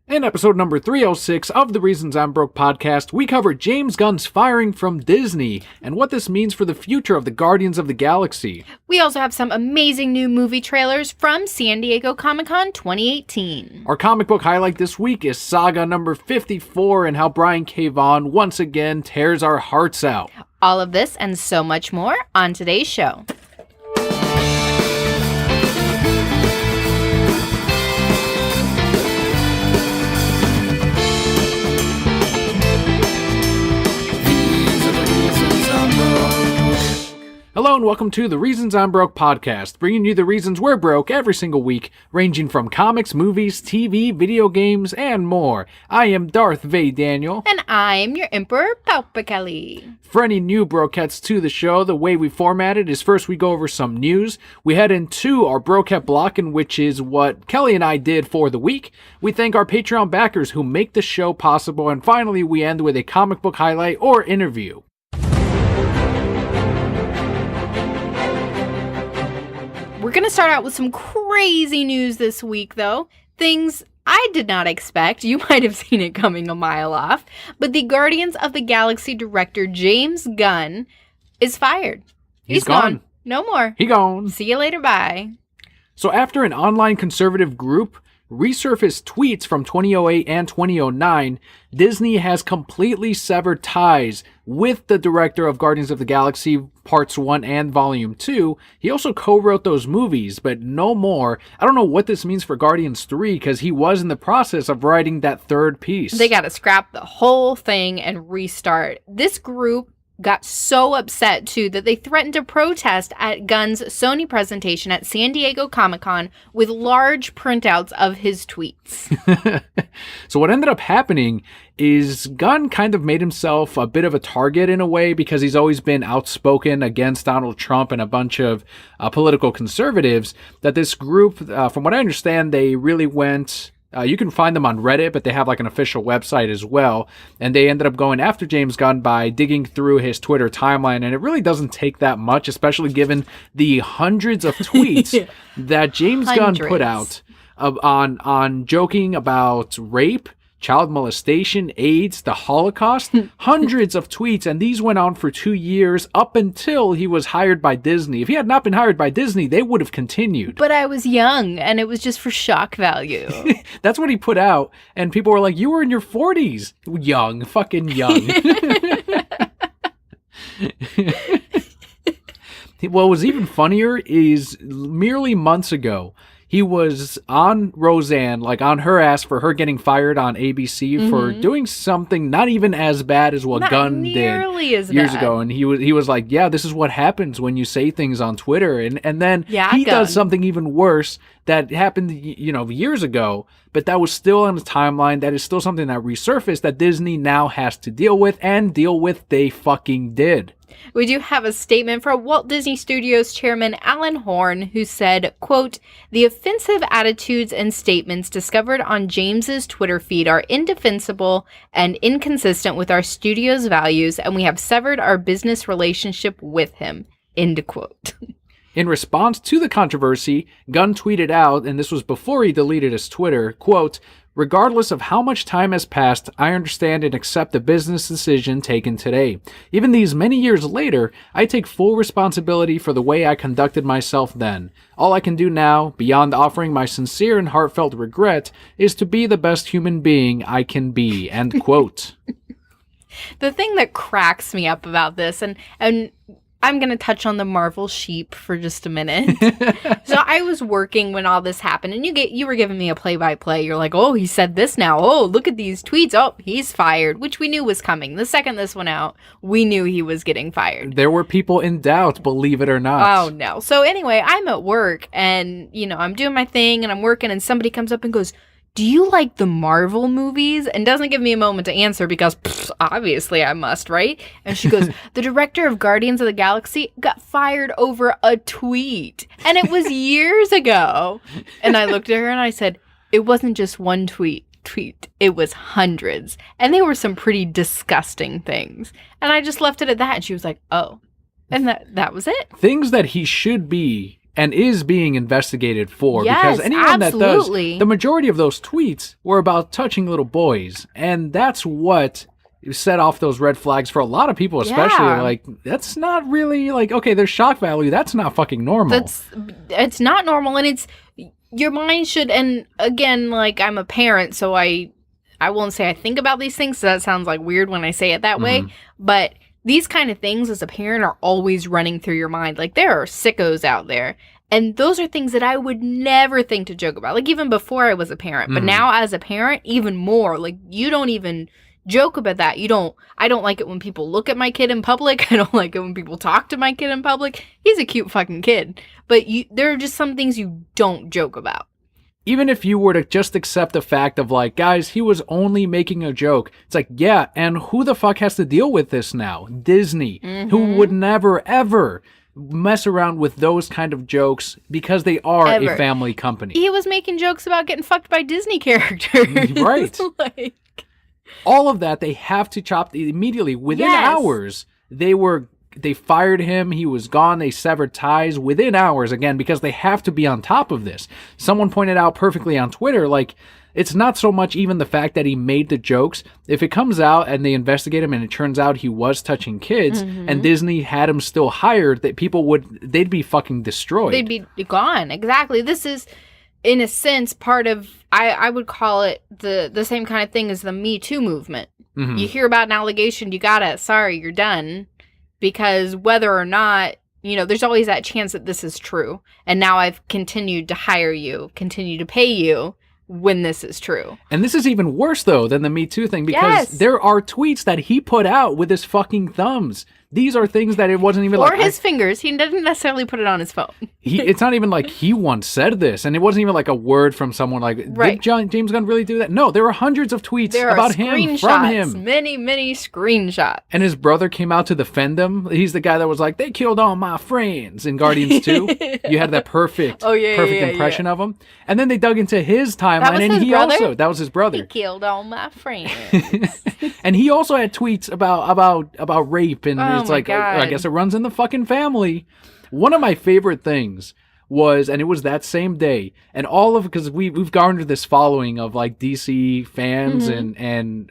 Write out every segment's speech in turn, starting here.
In episode number 306 of the Reasons I'm Broke podcast, we cover James Gunn's firing from Disney and what this means for the future of the Guardians of the Galaxy. We also have some amazing new movie trailers from San Diego Comic-Con 2018. Our comic book highlight this week is Saga number 54 and how Brian K. Vaughan once again tears our hearts out. All of this and so much more on today's show. Hello and welcome to the Reasons I'm Broke podcast, bringing you the reasons we're broke every single week, ranging from comics, movies, TV, video games, and more. I am Darth Vader Daniel. And I'm your Emperor, Kelli. For any new brokettes to the show, the way we format it is first we go over some news. We head into our brokette block, in which is what Kelli and I did for the week. We thank our Patreon backers who make the show possible. And finally, we end with a comic book highlight or interview. We're going to start out with some crazy news this week, though. Things I did not expect. You might have seen it coming a mile off. But the Guardians of the Galaxy director, James Gunn, is fired. He's gone. No more. He gone. See you later. Bye. So after an online conservative group resurfaced tweets from 2008 and 2009, Disney has completely severed ties with the director of Guardians of the Galaxy Parts 1 and Volume 2. He also co-wrote those movies, but no more. I don't know what this means for Guardians 3, because he was in the process of writing that third piece. They gotta scrap the whole thing and restart. This group got so upset, too, that they threatened to protest at Gunn's Sony presentation at San Diego Comic-Con with large printouts of his tweets. So what ended up happening is Gunn kind of made himself a bit of a target in a way, because he's always been outspoken against Donald Trump and a bunch of political conservatives, that this group, from what I understand, they really went... you can find them on Reddit, but they have like an official website as well. And they ended up going after James Gunn by digging through his Twitter timeline. And it really doesn't take that much, especially given the hundreds of tweets that James Gunn put out on joking about rape, child molestation, AIDS, the Holocaust. Hundreds of tweets, and these went on for 2 years up until he was hired by Disney. If he had not been hired by Disney, they would have continued. But I was young, and it was just for shock value. That's what he put out, and people were like, you were in your 40s. Young, fucking young. What was even funnier is merely months ago, he was on Roseanne, like on her ass for her getting fired on ABC for doing something not even as bad as what Gunn did years ago. And he was like, yeah, this is what happens when you say things on Twitter. And then he does something even worse that happened, years ago, but that was still on the timeline. That is still something that resurfaced that Disney now has to deal with, and deal with they fucking did. We do have a statement from Walt Disney Studios chairman Alan Horn, who said, quote, "The offensive attitudes and statements discovered on James's Twitter feed are indefensible and inconsistent with our studio's values, and we have severed our business relationship with him." End quote. In response to the controversy, Gunn tweeted out, and this was before he deleted his Twitter, quote, "Regardless of how much time has passed, I understand and accept the business decision taken today. Even these many years later, I take full responsibility for the way I conducted myself then. All I can do now, beyond offering my sincere and heartfelt regret, is to be the best human being I can be." End quote. The thing that cracks me up about this, and I'm going to touch on the Marvel sheep for just a minute. So I was working when all this happened, and you were giving me a play-by-play. You're like, oh, he said this now. Oh, look at these tweets. Oh, he's fired, which we knew was coming. The second this went out, we knew he was getting fired. There were people in doubt, believe it or not. Oh, no. So anyway, I'm at work, and, I'm doing my thing, and I'm working, and somebody comes up and goes, "Do you like the Marvel movies?" And doesn't give me a moment to answer because obviously I must, right? And she goes, "The director of Guardians of the Galaxy got fired over a tweet. And it was years ago." And I looked at her and I said, "It wasn't just one tweet. It was hundreds. And they were some pretty disgusting things." And I just left it at that. And she was like, "Oh." And that was it. Things that he should be and is being investigated for. Yes, because anyone absolutely. that does, the majority of those tweets were about touching little boys, and that's what set off those red flags for a lot of people, especially. Yeah. Like, that's not really like, okay, there's shock value. That's not fucking normal. It's not normal, and it's your mind should. And again, like, I'm a parent, so I won't say I think about these things. So that sounds like weird when I say it that way, but these kind of things as a parent are always running through your mind. Like, there are sickos out there. And those are things that I would never think to joke about. Like, even before I was a parent. But now as a parent, even more. Like, you don't even joke about that. I don't like it when people look at my kid in public. I don't like it when people talk to my kid in public. He's a cute fucking kid. But there are just some things you don't joke about. Even if you were to just accept the fact of like, guys, he was only making a joke. It's like, yeah, and who the fuck has to deal with this now? Disney, who would never, ever mess around with those kind of jokes because they are a family company. He was making jokes about getting fucked by Disney characters. Right. All of that, they have to chop immediately. Within hours, they fired him. He was gone. They severed ties within hours, again, because they have to be on top of this. Someone pointed out perfectly on Twitter, like, it's not so much even the fact that he made the jokes. If it comes out and they investigate him and it turns out he was touching kids and Disney had him still hired, that they'd be fucking destroyed. They'd be gone. Exactly. This is, in a sense, part of, I would call it the same kind of thing as the Me Too movement. You hear about an allegation, you're done. Because whether or not, there's always that chance that this is true. And now I've continued to hire you, continue to pay you when this is true. And this is even worse, though, than the Me Too thing, because there are tweets that he put out with his fucking thumbs. These are things that it wasn't even or his fingers. He doesn't necessarily put it on his phone. It's not even like he once said this, and it wasn't even like a word from someone like, did James Gunn really do that? No, there were hundreds of tweets about him, from him. Many, many screenshots. And his brother came out to defend him. He's the guy that was like, they killed all my friends in Guardians 2. You had that perfect impression of him. And then they dug into his timeline, and that was his brother. He killed all my friends. And he also had tweets about rape, and it's like, I guess it runs in the fucking family. One of my favorite things was, and it was that same day, and because we've garnered this following of like DC fans, and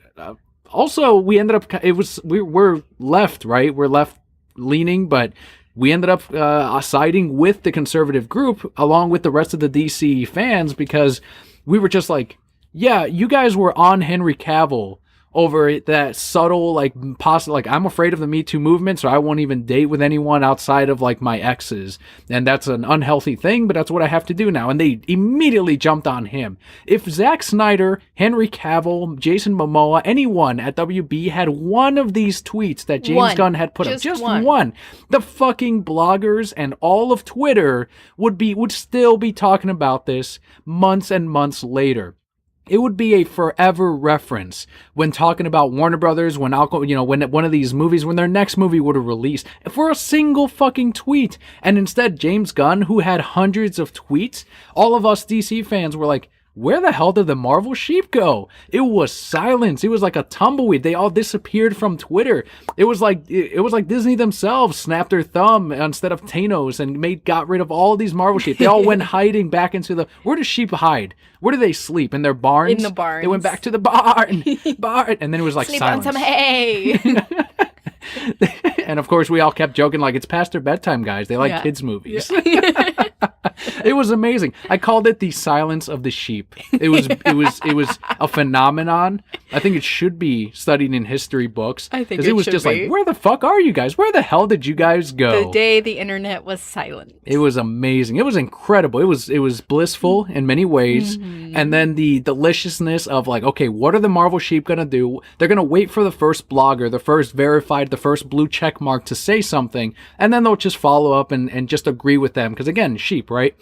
also we ended up, we're left, right? We're left leaning, but we ended up siding with the conservative group along with the rest of the DC fans, because we were just like, yeah, you guys were on Henry Cavill over that subtle, like, I'm afraid of the Me Too movement, so I won't even date with anyone outside of, like, my exes. And that's an unhealthy thing, but that's what I have to do now. And they immediately jumped on him. If Zack Snyder, Henry Cavill, Jason Momoa, anyone at WB had one of these tweets that James Gunn had put up, just one, the fucking bloggers and all of Twitter would still be talking about this months and months later. It would be a forever reference when talking about Warner Brothers, when one of these movies, when their next movie would have released, for a single fucking tweet. And instead, James Gunn, who had hundreds of tweets, all of us DC fans were like, where the hell did the Marvel sheep go? It was silence. It was like a tumbleweed. They all disappeared from Twitter. It was like Disney themselves snapped their thumb instead of Thanos and got rid of all these Marvel sheep. They all went hiding back into where do sheep hide? Where do they sleep? In their barns? In the barns. They went back to the barn. And then it was like sleep silence. On some hay. And of course we all kept joking like, it's past their bedtime, guys. They like kids movies. It was amazing. I called it the silence of the sheep. It was a phenomenon. I think it should be studied in history books. I think it was just like, where the fuck are you guys? Where the hell did you guys go? The day the internet was silent. It was amazing. It was incredible. It was blissful in many ways. And then the deliciousness of like, okay, what are the Marvel sheep gonna do? They're gonna wait for the first blogger, the first verified, the first blue check mark to say something, and then they'll just follow up and just agree with them. Because again, sheep, right?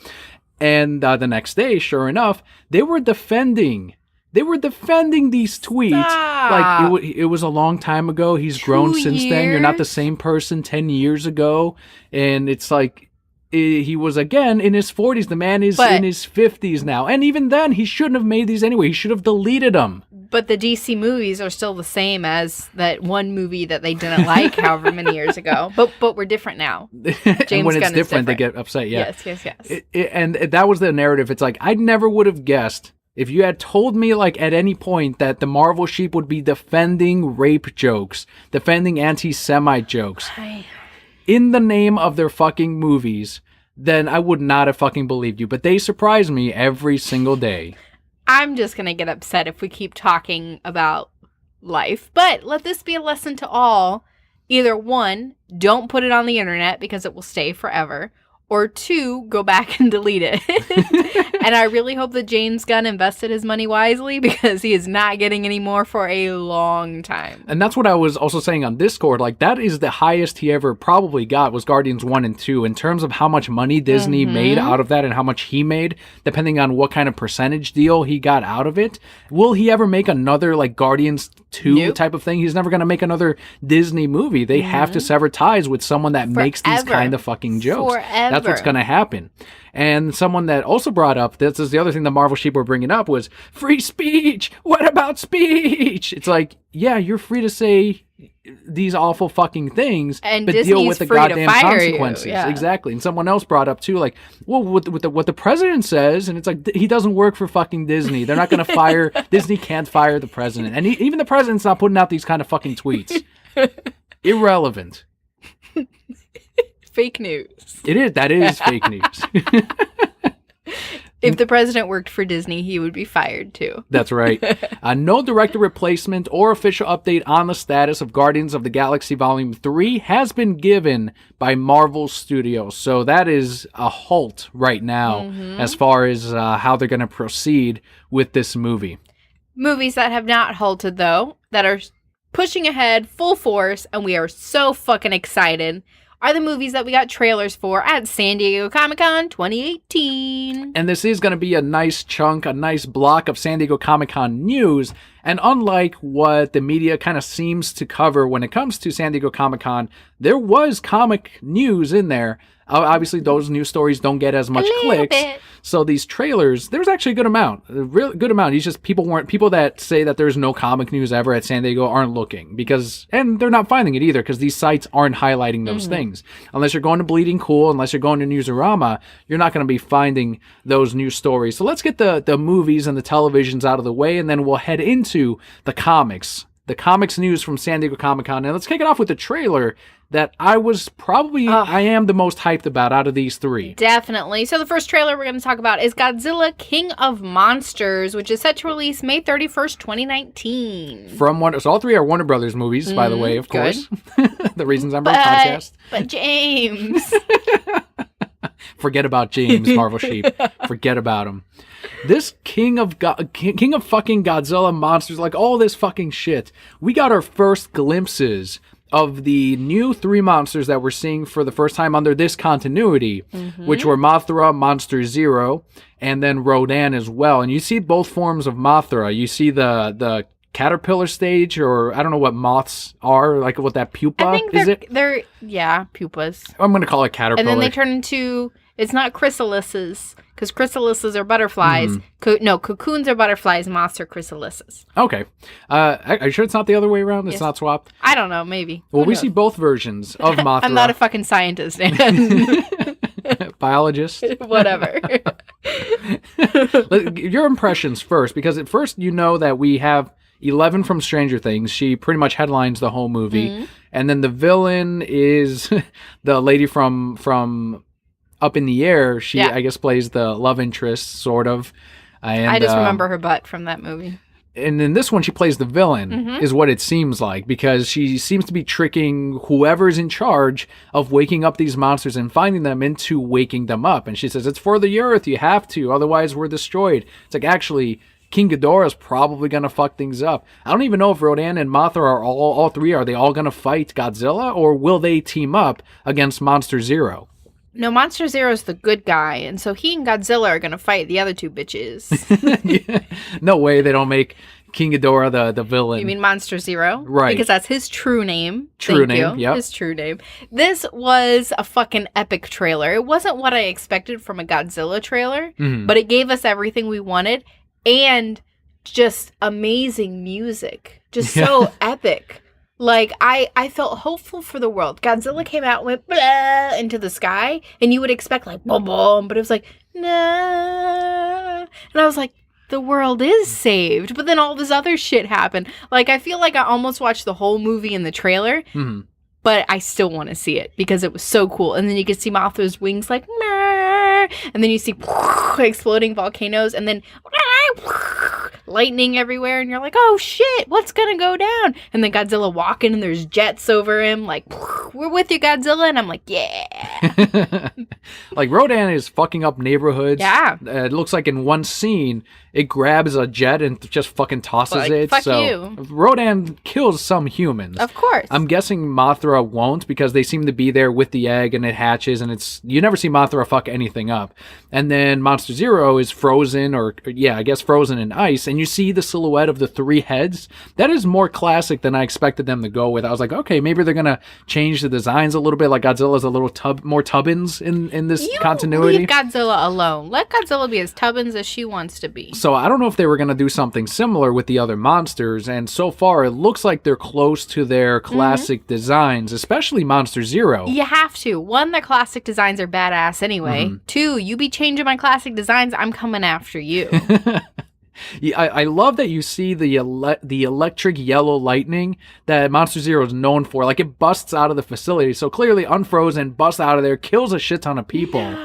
And the next day, sure enough, they were defending these tweets. Stop. Like it was a long time ago. He's grown since then. You're not the same person 10 years ago. And it's like, he was again in his 40s. The man is in his 50s now. And even then, he shouldn't have made these anyway. He should have deleted them. But the DC movies are still the same as that one movie that they didn't like however many years ago. But we're different now. James And when it's Gunn is different, they get upset. Yeah. Yes. And that was the narrative. It's like, I never would have guessed if you had told me, like, at any point that the Marvel sheep would be defending rape jokes, defending anti-Semite jokes in the name of their fucking movies, then I would not have fucking believed you. But they surprise me every single day. I'm just going to get upset if we keep talking about life. But let this be a lesson to all. Either one, don't put it on the internet because it will stay forever. Or two, go back and delete it. And I really hope that James Gunn invested his money wisely because he is not getting any more for a long time. And that's what I was also saying on Discord. Like, that is the highest he ever probably got was Guardians 1 and 2. In terms of how much money Disney made out of that and how much he made, depending on what kind of percentage deal he got out of it. Will he ever make another, like, Guardians 2 type of thing? He's never going to make another Disney movie. They have to sever ties with someone that makes these kind of fucking jokes. That's what's going to happen. And someone that also brought up, this is the other thing the Marvel sheep were bringing up, was free speech. What about speech? It's like, yeah, you're free to say these awful fucking things, and but Disney's deal with the free to goddamn fire consequences. you, yeah. Exactly. And someone else brought up too, like, well, what the president says, and it's like, he doesn't work for fucking Disney. They're not going to fire, Disney can't fire the president. And even the president's not putting out these kind of fucking tweets. Irrelevant. Fake news. It is. That is fake news. If the president worked for Disney, he would be fired too. That's right. No director replacement or official update on the status of Guardians of the Galaxy Volume 3 has been given by Marvel Studios. So that is a halt right now as far as how they're going to proceed with this movie. Movies that have not halted, though, that are pushing ahead full force, and we are so fucking excited, are the movies that we got trailers for at San Diego Comic-Con 2018. And this is going to be a nice chunk, a nice block of San Diego Comic-Con news. And unlike what the media kind of seems to cover when it comes to San Diego Comic-Con, there was comic news in there. Obviously, those news stories don't get as much clicks. So these trailers, there's actually a good amount, a real good amount. It's just people that say that there's no comic news ever at San Diego aren't looking and they're not finding it either because these sites aren't highlighting those things. Unless you're going to Bleeding Cool, unless you're going to Newsarama, you're not going to be finding those news stories. So let's get the movies and the televisions out of the way, and then we'll head into the comics. The comics news from San Diego Comic-Con. And let's kick it off with the trailer that I am the most hyped about out of these three. Definitely. So the first trailer we're going to talk about is Godzilla King of Monsters, which is set to release May 31st, 2019. So all three are Warner Brothers movies, by the way, of course. The reasons I'm on the podcast. But James. Forget about James, Marvel Sheep. Forget about him. This king of fucking Godzilla monsters, like all this fucking shit. We got our first glimpses of the new three monsters that we're seeing for the first time under this continuity, which were Mothra, Monster Zero, and then Rodan as well. And you see both forms of Mothra. You see the caterpillar stage, or I don't know what moths are, like what that pupa I think is it? They're pupas. I'm going to call it caterpillar. And then they turn into, it's not chrysalises, because chrysalises are butterflies. Cocoons are butterflies, moths are chrysalises. Okay. Are you sure it's not the other way around? It's not swapped? I don't know, maybe. Well, we see both versions of Mothra. I'm not a fucking scientist, and biologist. Whatever. Your impressions first, because at first you know that we have 11 from Stranger Things. She pretty much headlines the whole movie. And then the villain is the lady from Up in the Air. She, I guess, plays the love interest, sort of. And, I just remember her butt from that movie. And in this one, she plays the villain, is what it seems like, because she seems to be tricking whoever's in charge of waking up these monsters and finding them into waking them up. And she says, it's for the Earth, you have to, otherwise we're destroyed. It's like, actually, King Ghidorah's probably going to fuck things up. I don't even know if Rodan and Mothra are all three, are they all going to fight Godzilla, or will they team up against Monster Zero? No, Monster Zero's the good guy, and so he and Godzilla are going to fight the other two bitches. Yeah. No way they don't make King Ghidorah the villain. You mean Monster Zero? Right. Because that's his true name. Yep. His true name. This was a fucking epic trailer. It wasn't what I expected from a Godzilla trailer, but it gave us everything we wanted, and just amazing music. Just so epic. Like, I felt hopeful for the world. Godzilla came out and went blah into the sky, and you would expect, like, boom, boom, but it was like, nah. And I was like, the world is saved. But then all this other shit happened. Like, I feel like I almost watched the whole movie in the trailer, but I still want to see it because it was so cool. And then you could see Mothra's wings, like, nah, and then you see exploding volcanoes, and then lightning everywhere, and you're like, oh shit, what's gonna go down? And then Godzilla walking, and there's jets over him, like, we're with you, Godzilla. And I'm like, yeah. Like, Rodan is fucking up neighborhoods. Yeah. It looks like in one scene, it grabs a jet and just fucking tosses Like, it. fuck so you. Rodan kills some humans. Of course. I'm guessing Mothra won't, because they seem to be there with the egg and it hatches, and you never see Mothra fuck anything up. And then Monster Zero is frozen, I guess frozen in ice, and you see the silhouette of the 3 heads. That is more classic than I expected them to go with. I was like, okay, maybe they're gonna change the designs a little bit, like Godzilla's a little more Tubbins in this continuity. Leave Godzilla alone. Let Godzilla be as Tubbins as she wants to be. So I don't know if they were going to do something similar with the other monsters, and so far it looks like they're close to their classic designs, especially Monster Zero. You have to. 1, their classic designs are badass anyway. 2, you be changing my classic designs, I'm coming after you. Yeah, I love that you see the electric yellow lightning that Monster Zero is known for. Like, it busts out of the facility, so clearly unfrozen, busts out of there, kills a shit ton of people.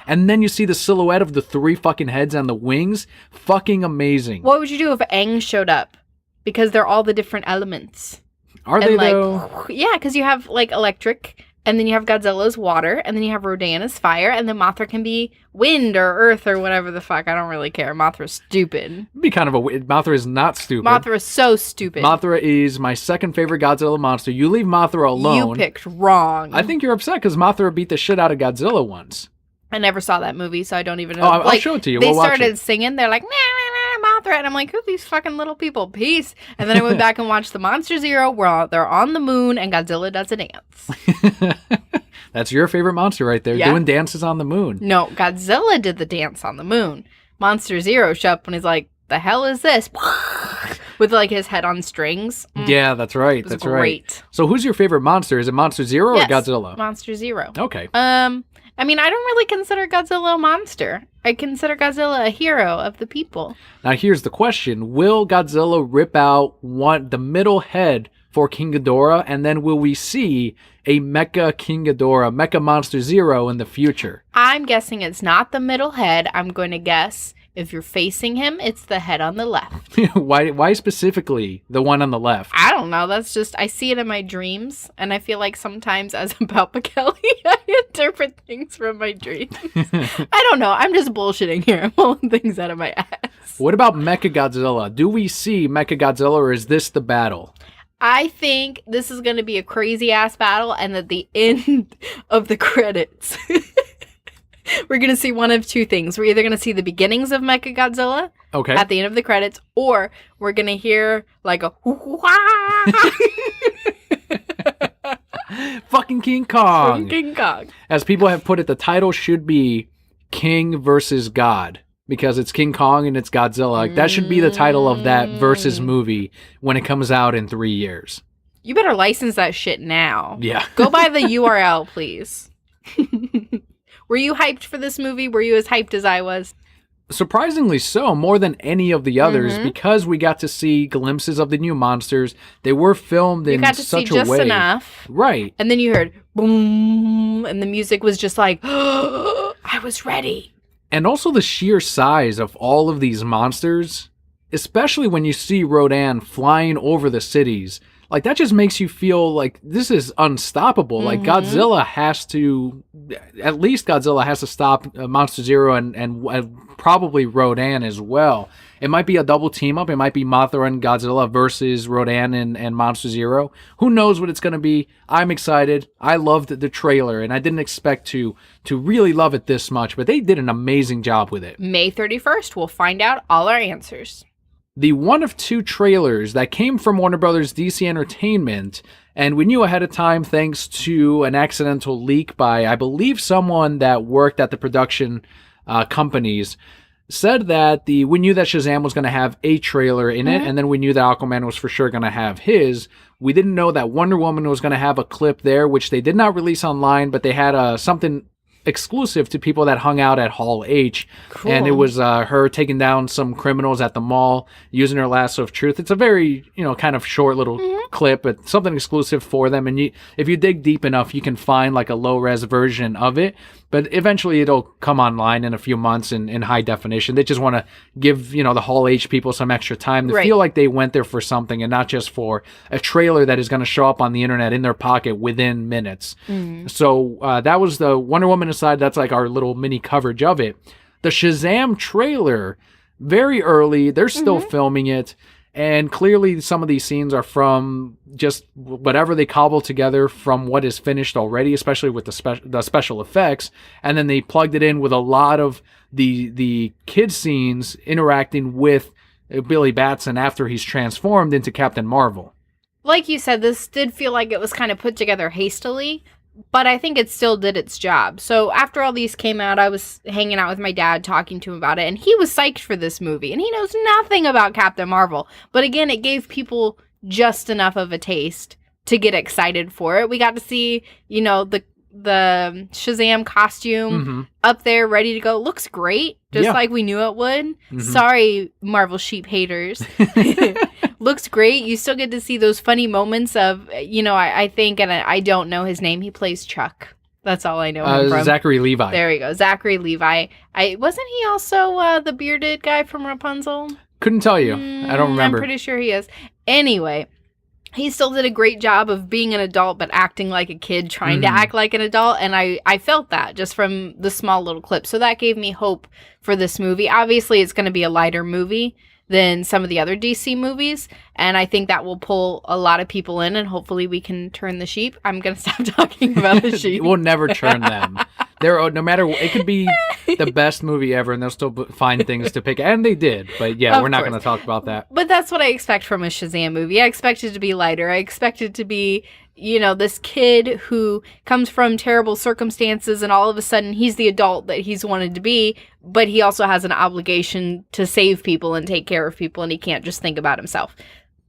And then you see the silhouette of the 3 fucking heads and the wings. Fucking amazing. What would you do if Aang showed up? Because they're all the different elements. Are they, though? Yeah, because you have, like, electric, and then you have Godzilla's water, and then you have Rodan as fire, and then Mothra can be wind or earth or whatever the fuck. I don't really care. Mothra's stupid. It'd be kind of Mothra is not stupid. Mothra is so stupid. Mothra is my second favorite Godzilla monster. You leave Mothra alone. You picked wrong. I think you're upset because Mothra beat the shit out of Godzilla once. I never saw that movie, so I don't even know. Oh, I'll show it to you. They We'll watch started it. singing. They're like, nah, nah, nah, Mothra. And I'm like, who are these fucking little people? Peace. And then I went back and watched the Monster Zero where they're on the moon and Godzilla does a dance. That's your favorite monster right there, doing dances on the moon. No, Godzilla did the dance on the moon. Monster Zero showed up and he's like, the hell is this? With, like, his head on strings. Yeah, that's right. That's great. Right. So who's your favorite monster? Is it Monster Zero or Godzilla? Monster Zero. Okay. I mean, I don't really consider Godzilla a monster. I consider Godzilla a hero of the people. Now, here's the question. Will Godzilla rip out the middle head for King Ghidorah, and then will we see a Mecha King Ghidorah, Mecha Monster Zero in the future? I'm guessing it's not the middle head. I'm going to guess if you're facing him, it's the head on the left. Why specifically the one on the left? I don't know. That's just, I see it in my dreams, and I feel like sometimes as a Palpa Kelly, I interpret things from my dreams. I don't know. I'm just bullshitting here. I'm pulling things out of my ass. What about Mecha Godzilla? Do we see Mecha Godzilla, or is this the battle? I think this is going to be a crazy ass battle, and at the end of the credits, we're going to see one of 2 things. We're either going to see the beginnings of Mecha Godzilla at the end of the credits, or we're going to hear like a fucking King Kong. From King Kong. As people have put it, the title should be King versus God, because it's King Kong and it's Godzilla. Like, that should be the title of that versus movie when it comes out in 3 years. You better license that shit now. Yeah. Go buy the URL, please. Were you hyped for this movie? Were you as hyped as I was? Surprisingly so, more than any of the others, because we got to see glimpses of the new monsters. They were filmed in such a way. You got to see just enough. Right. And then you heard boom, and the music was just like, I was ready. And also the sheer size of all of these monsters, especially when you see Rodan flying over the cities. Like, that just makes you feel like this is unstoppable. Like, Godzilla has to, at least Godzilla has to stop Monster Zero and probably Rodan as well. It might be a double team up. It might be Mothra and Godzilla versus Rodan and Monster Zero. Who knows what it's going to be? I'm excited. I loved the trailer, and I didn't expect to really love it this much, but they did an amazing job with it. May 31st, we'll find out all our answers. The one of 2 trailers that came from Warner Brothers DC Entertainment, and we knew ahead of time thanks to an accidental leak by, I believe, someone that worked at the production companies. said that we knew that Shazam was going to have a trailer in it, and then we knew that Aquaman was for sure going to have his. We didn't know that Wonder Woman was going to have a clip there, which they did not release online, but they had something exclusive to people that hung out at Hall H. Cool. And it was her taking down some criminals at the mall using her lasso of truth. It's a very, kind of short little clip, but something exclusive for them. And if you dig deep enough, you can find like a low-res version of it. But eventually it'll come online in a few months in high definition. They just want to give, the Hall H people some extra time to feel like they went there for something and not just for a trailer that is going to show up on the internet in their pocket within minutes. So that was the Wonder Woman aside. That's like our little mini coverage of it. The Shazam trailer, very early. They're still filming it. And clearly some of these scenes are from just whatever they cobble together from what is finished already, especially with the special effects. And then they plugged it in with a lot of the kid scenes interacting with Billy Batson after he's transformed into Captain Marvel. Like you said, this did feel like it was kind of put together hastily, but I think it still did its job. So after all these came out, I was hanging out with my dad, talking to him about it, and he was psyched for this movie, and he knows nothing about Captain Marvel. But again, it gave people just enough of a taste to get excited for it. We got to see, the Shazam costume up there ready to go. Looks great, just like we knew it would. Sorry, Marvel sheep haters. Looks great. You still get to see those funny moments of, I think, and I don't know his name. He plays Chuck. That's all I know him from. Zachary Levi. There we go. Zachary Levi. Wasn't he also the bearded guy from Rapunzel? Couldn't tell you. I don't remember. I'm pretty sure he is. Anyway, he still did a great job of being an adult, but acting like a kid, trying to act like an adult. And I felt that just from the small little clip. So that gave me hope for this movie. Obviously, it's going to be a lighter movie than some of the other DC movies. And I think that will pull a lot of people in, and hopefully we can turn the sheep. I'm going to stop talking about the sheep. We'll never turn them. No matter what, it could be the best movie ever, and they'll still find things to pick. And they did. But yeah, we're not going to talk about that. But that's what I expect from a Shazam movie. I expect it to be lighter. I expect it to be, this kid who comes from terrible circumstances, and all of a sudden he's the adult that he's wanted to be, but he also has an obligation to save people and take care of people, and he can't just think about himself.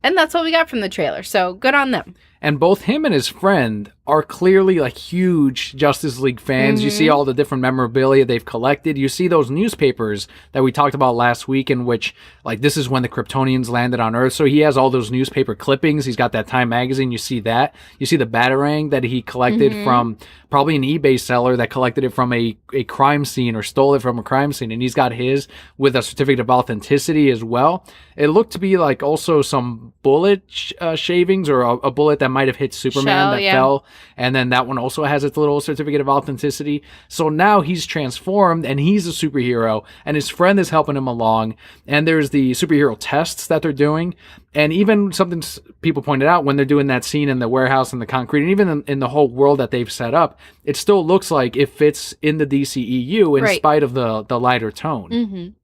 And that's what we got from the trailer, so good on them. And both him and his friend are clearly like huge Justice League fans. You see all the different memorabilia they've collected. You see those newspapers that we talked about last week, in which like this is when the Kryptonians landed on Earth. So he has all those newspaper clippings. He's got that Time magazine. You see that. You see the Batarang that he collected from probably an eBay seller that collected it from a crime scene or stole it from a crime scene. And he's got his with a certificate of authenticity as well. It looked to be like also some bullet shavings, or a bullet that might have hit Superman fell. And then that one also has its little certificate of authenticity. So now he's transformed and he's a superhero, and his friend is helping him along. And there's the superhero tests that they're doing. And even something people pointed out when they're doing that scene in the warehouse and the concrete, and even in the whole world that they've set up, it still looks like it fits in the DCEU in spite of the lighter tone.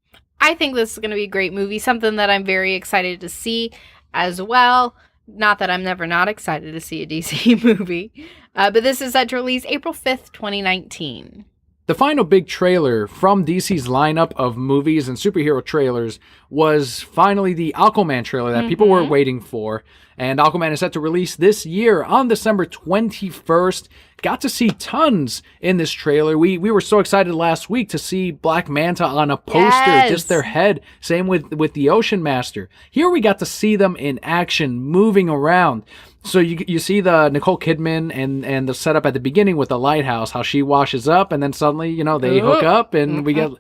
I think this is going to be a great movie, something that I'm very excited to see as well. Not that I'm never not excited to see a DC movie. But this is set to release April 5th, 2019. The final big trailer from DC's lineup of movies and superhero trailers was finally the Aquaman trailer that people were waiting for. And Aquaman is set to release this year on December 21st. Got to see tons in this trailer. We were so excited last week to see Black Manta on a poster, just their head. Same with the Ocean Master. Here we got to see them in action, moving around. So you see the Nicole Kidman and the setup at the beginning with the lighthouse, how she washes up, and then suddenly, they hook up and we get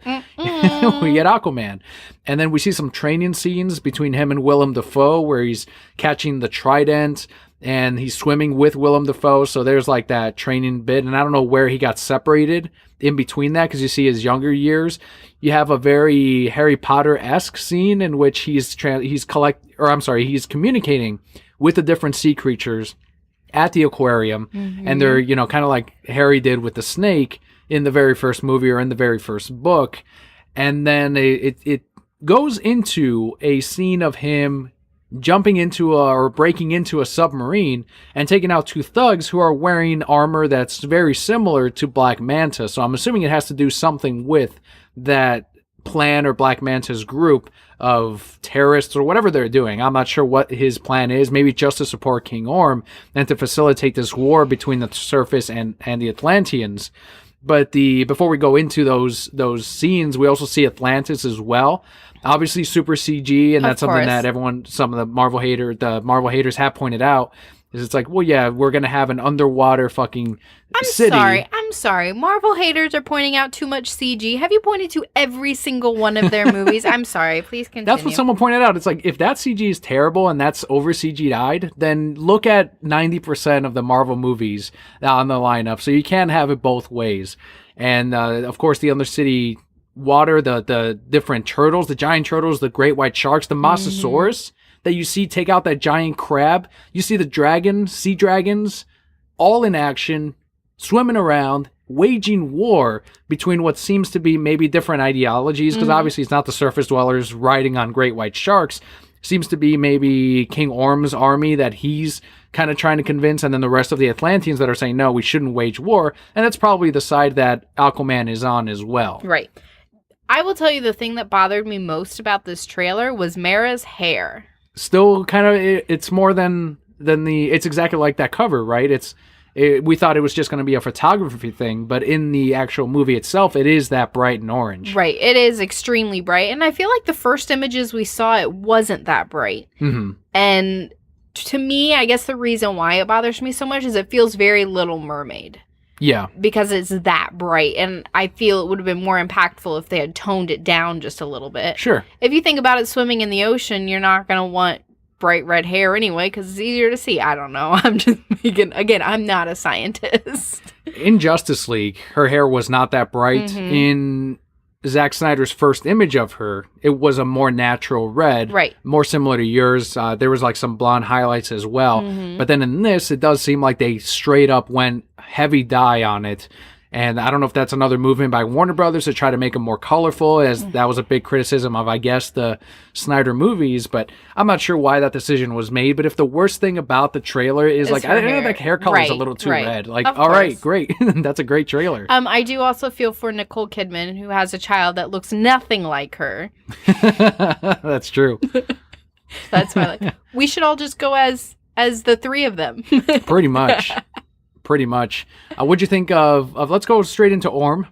we get Aquaman. And then we see some training scenes between him and Willem Dafoe where he's catching the trident and he's swimming with Willem Dafoe. So there's like that training bit, and I don't know where he got separated in between that, because you see his younger years. You have a very Harry Potter-esque scene in which he's communicating with the different sea creatures at the aquarium. And they're, kind of like Harry did with the snake in the very first movie or in the very first book. And then it goes into a scene of him jumping into or breaking into a submarine and taking out two thugs who are wearing armor that's very similar to Black Manta. So I'm assuming it has to do something with that plan or Black Manta's group of terrorists or whatever they're doing. I'm not sure what his plan is. Maybe just to support King Orm and to facilitate this war between the surface and the Atlanteans. But before we go into those scenes, we also see Atlantis as well. Obviously super CG, and that's something that some of the Marvel haters have pointed out. Is it's like, well, yeah, we're going to have an underwater fucking city. I'm sorry. Marvel haters are pointing out too much CG. Have you pointed to every single one of their movies? I'm sorry. Please continue. That's what someone pointed out. It's like, if that CG is terrible and that's over CG'd, then look at 90% of the Marvel movies on the lineup. So you can't have it both ways. And, of course, the Undercity water, the different turtles, the giant turtles, the great white sharks, the Mosasaurus that you see take out that giant crab. You see the sea dragons, all in action, swimming around, waging war between what seems to be maybe different ideologies, because obviously it's not the surface dwellers riding on great white sharks. Seems to be maybe King Orm's army that he's kind of trying to convince, and then the rest of the Atlanteans that are saying, no, we shouldn't wage war. And that's probably the side that Aquaman is on as well. Right. I will tell you the thing that bothered me most about this trailer was Mara's hair. Still kind of, it's more than it's exactly like that cover, right? We thought it was just going to be a photography thing, but in the actual movie itself, it is that bright and orange. Right. It is extremely bright. And I feel like the first images we saw, it wasn't that bright. Mm-hmm. And to me, I guess the reason why it bothers me so much is it feels very Little Mermaid. Yeah. Because it's that bright. And I feel it would have been more impactful if they had toned it down just a little bit. Sure. If you think about it, swimming in the ocean, you're not going to want bright red hair anyway because it's easier to see. I don't know. I'm just making... Again, I'm not a scientist. In Justice League, her hair was not that bright. Mm-hmm. In Zack Snyder's first image of her, it was a more natural red. Right. More similar to yours. There was like some blonde highlights as well. Mm-hmm. But then in this, it does seem like they straight up went heavy dye on it. And I don't know if that's another movement by Warner Brothers to try to make them more colorful, as that was a big criticism of, I guess, the Snyder movies. But I'm not sure why that decision was made. But if the worst thing about the trailer is like, I think that hair color is a little too red. Like, all right, great. That's a great trailer. I do also feel for Nicole Kidman, who has a child that looks nothing like her. That's true. That's why we should all just go as the three of them. Pretty much. What'd you think of let's go straight into Orm.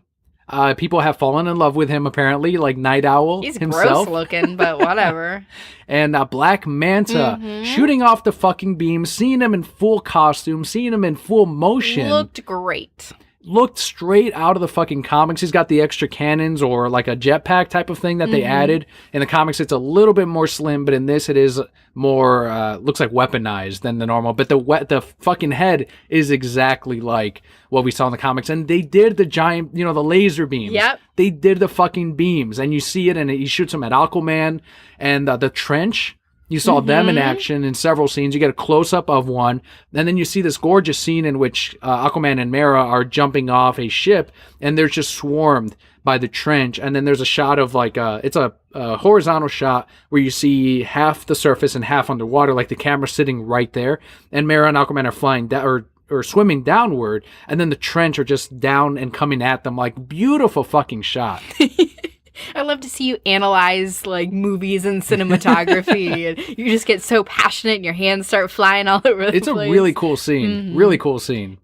People have fallen in love with him, apparently, like Night Owl He's himself. Gross looking, but whatever. And Black Manta shooting off the fucking beam, seeing him in full costume, seeing him in full motion. Looked great. Looked straight out of the fucking comics. He's got the extra cannons or like a jetpack type of thing that they added. In the comics, it's a little bit more slim, but in this, it is more, looks like weaponized than the normal. But the fucking head is exactly like what we saw in the comics. And they did the giant, the laser beams. Yep. They did the fucking beams. And you see it, and he shoots them at Aquaman. And the trench, you saw them in action in several scenes. You get a close-up of one, and then you see this gorgeous scene in which Aquaman and Mera are jumping off a ship, and they're just swarmed by the trench. And then there's a shot of it's a horizontal shot where you see half the surface and half underwater, like the camera sitting right there. And Mera and Aquaman are flying down or swimming downward, and then the trench are just down and coming at them. Like, beautiful fucking shot. I love to see you analyze like movies and cinematography, and you just get so passionate and your hands start flying all over the place. It's a really cool scene. Really cool scene.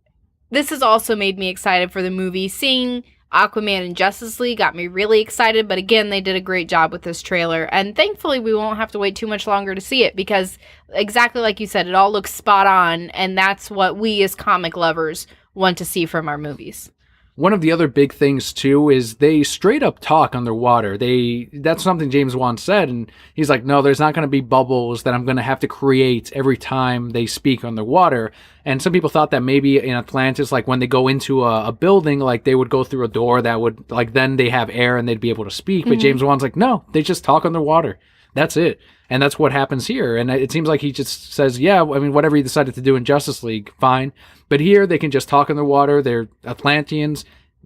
This has also made me excited for the movie. Seeing Aquaman and Justice League got me really excited, but again, they did a great job with this trailer, and thankfully we won't have to wait too much longer to see it, because exactly like you said, it all looks spot on, and that's what we as comic lovers want to see from our movies. One of the other big things, too, is they straight up talk underwater. That's something James Gunn said, and he's like, no, there's not going to be bubbles that I'm going to have to create every time they speak underwater. And some people thought that maybe in Atlantis, like when they go into a building, like they would go through a door that would, like then they have air and they'd be able to speak. But James Wan's like, no, they just talk underwater. That's it. And that's what happens here. And it seems like he just says, yeah, I mean, whatever he decided to do in Justice League, fine. But here they can just talk underwater. They're Atlanteans.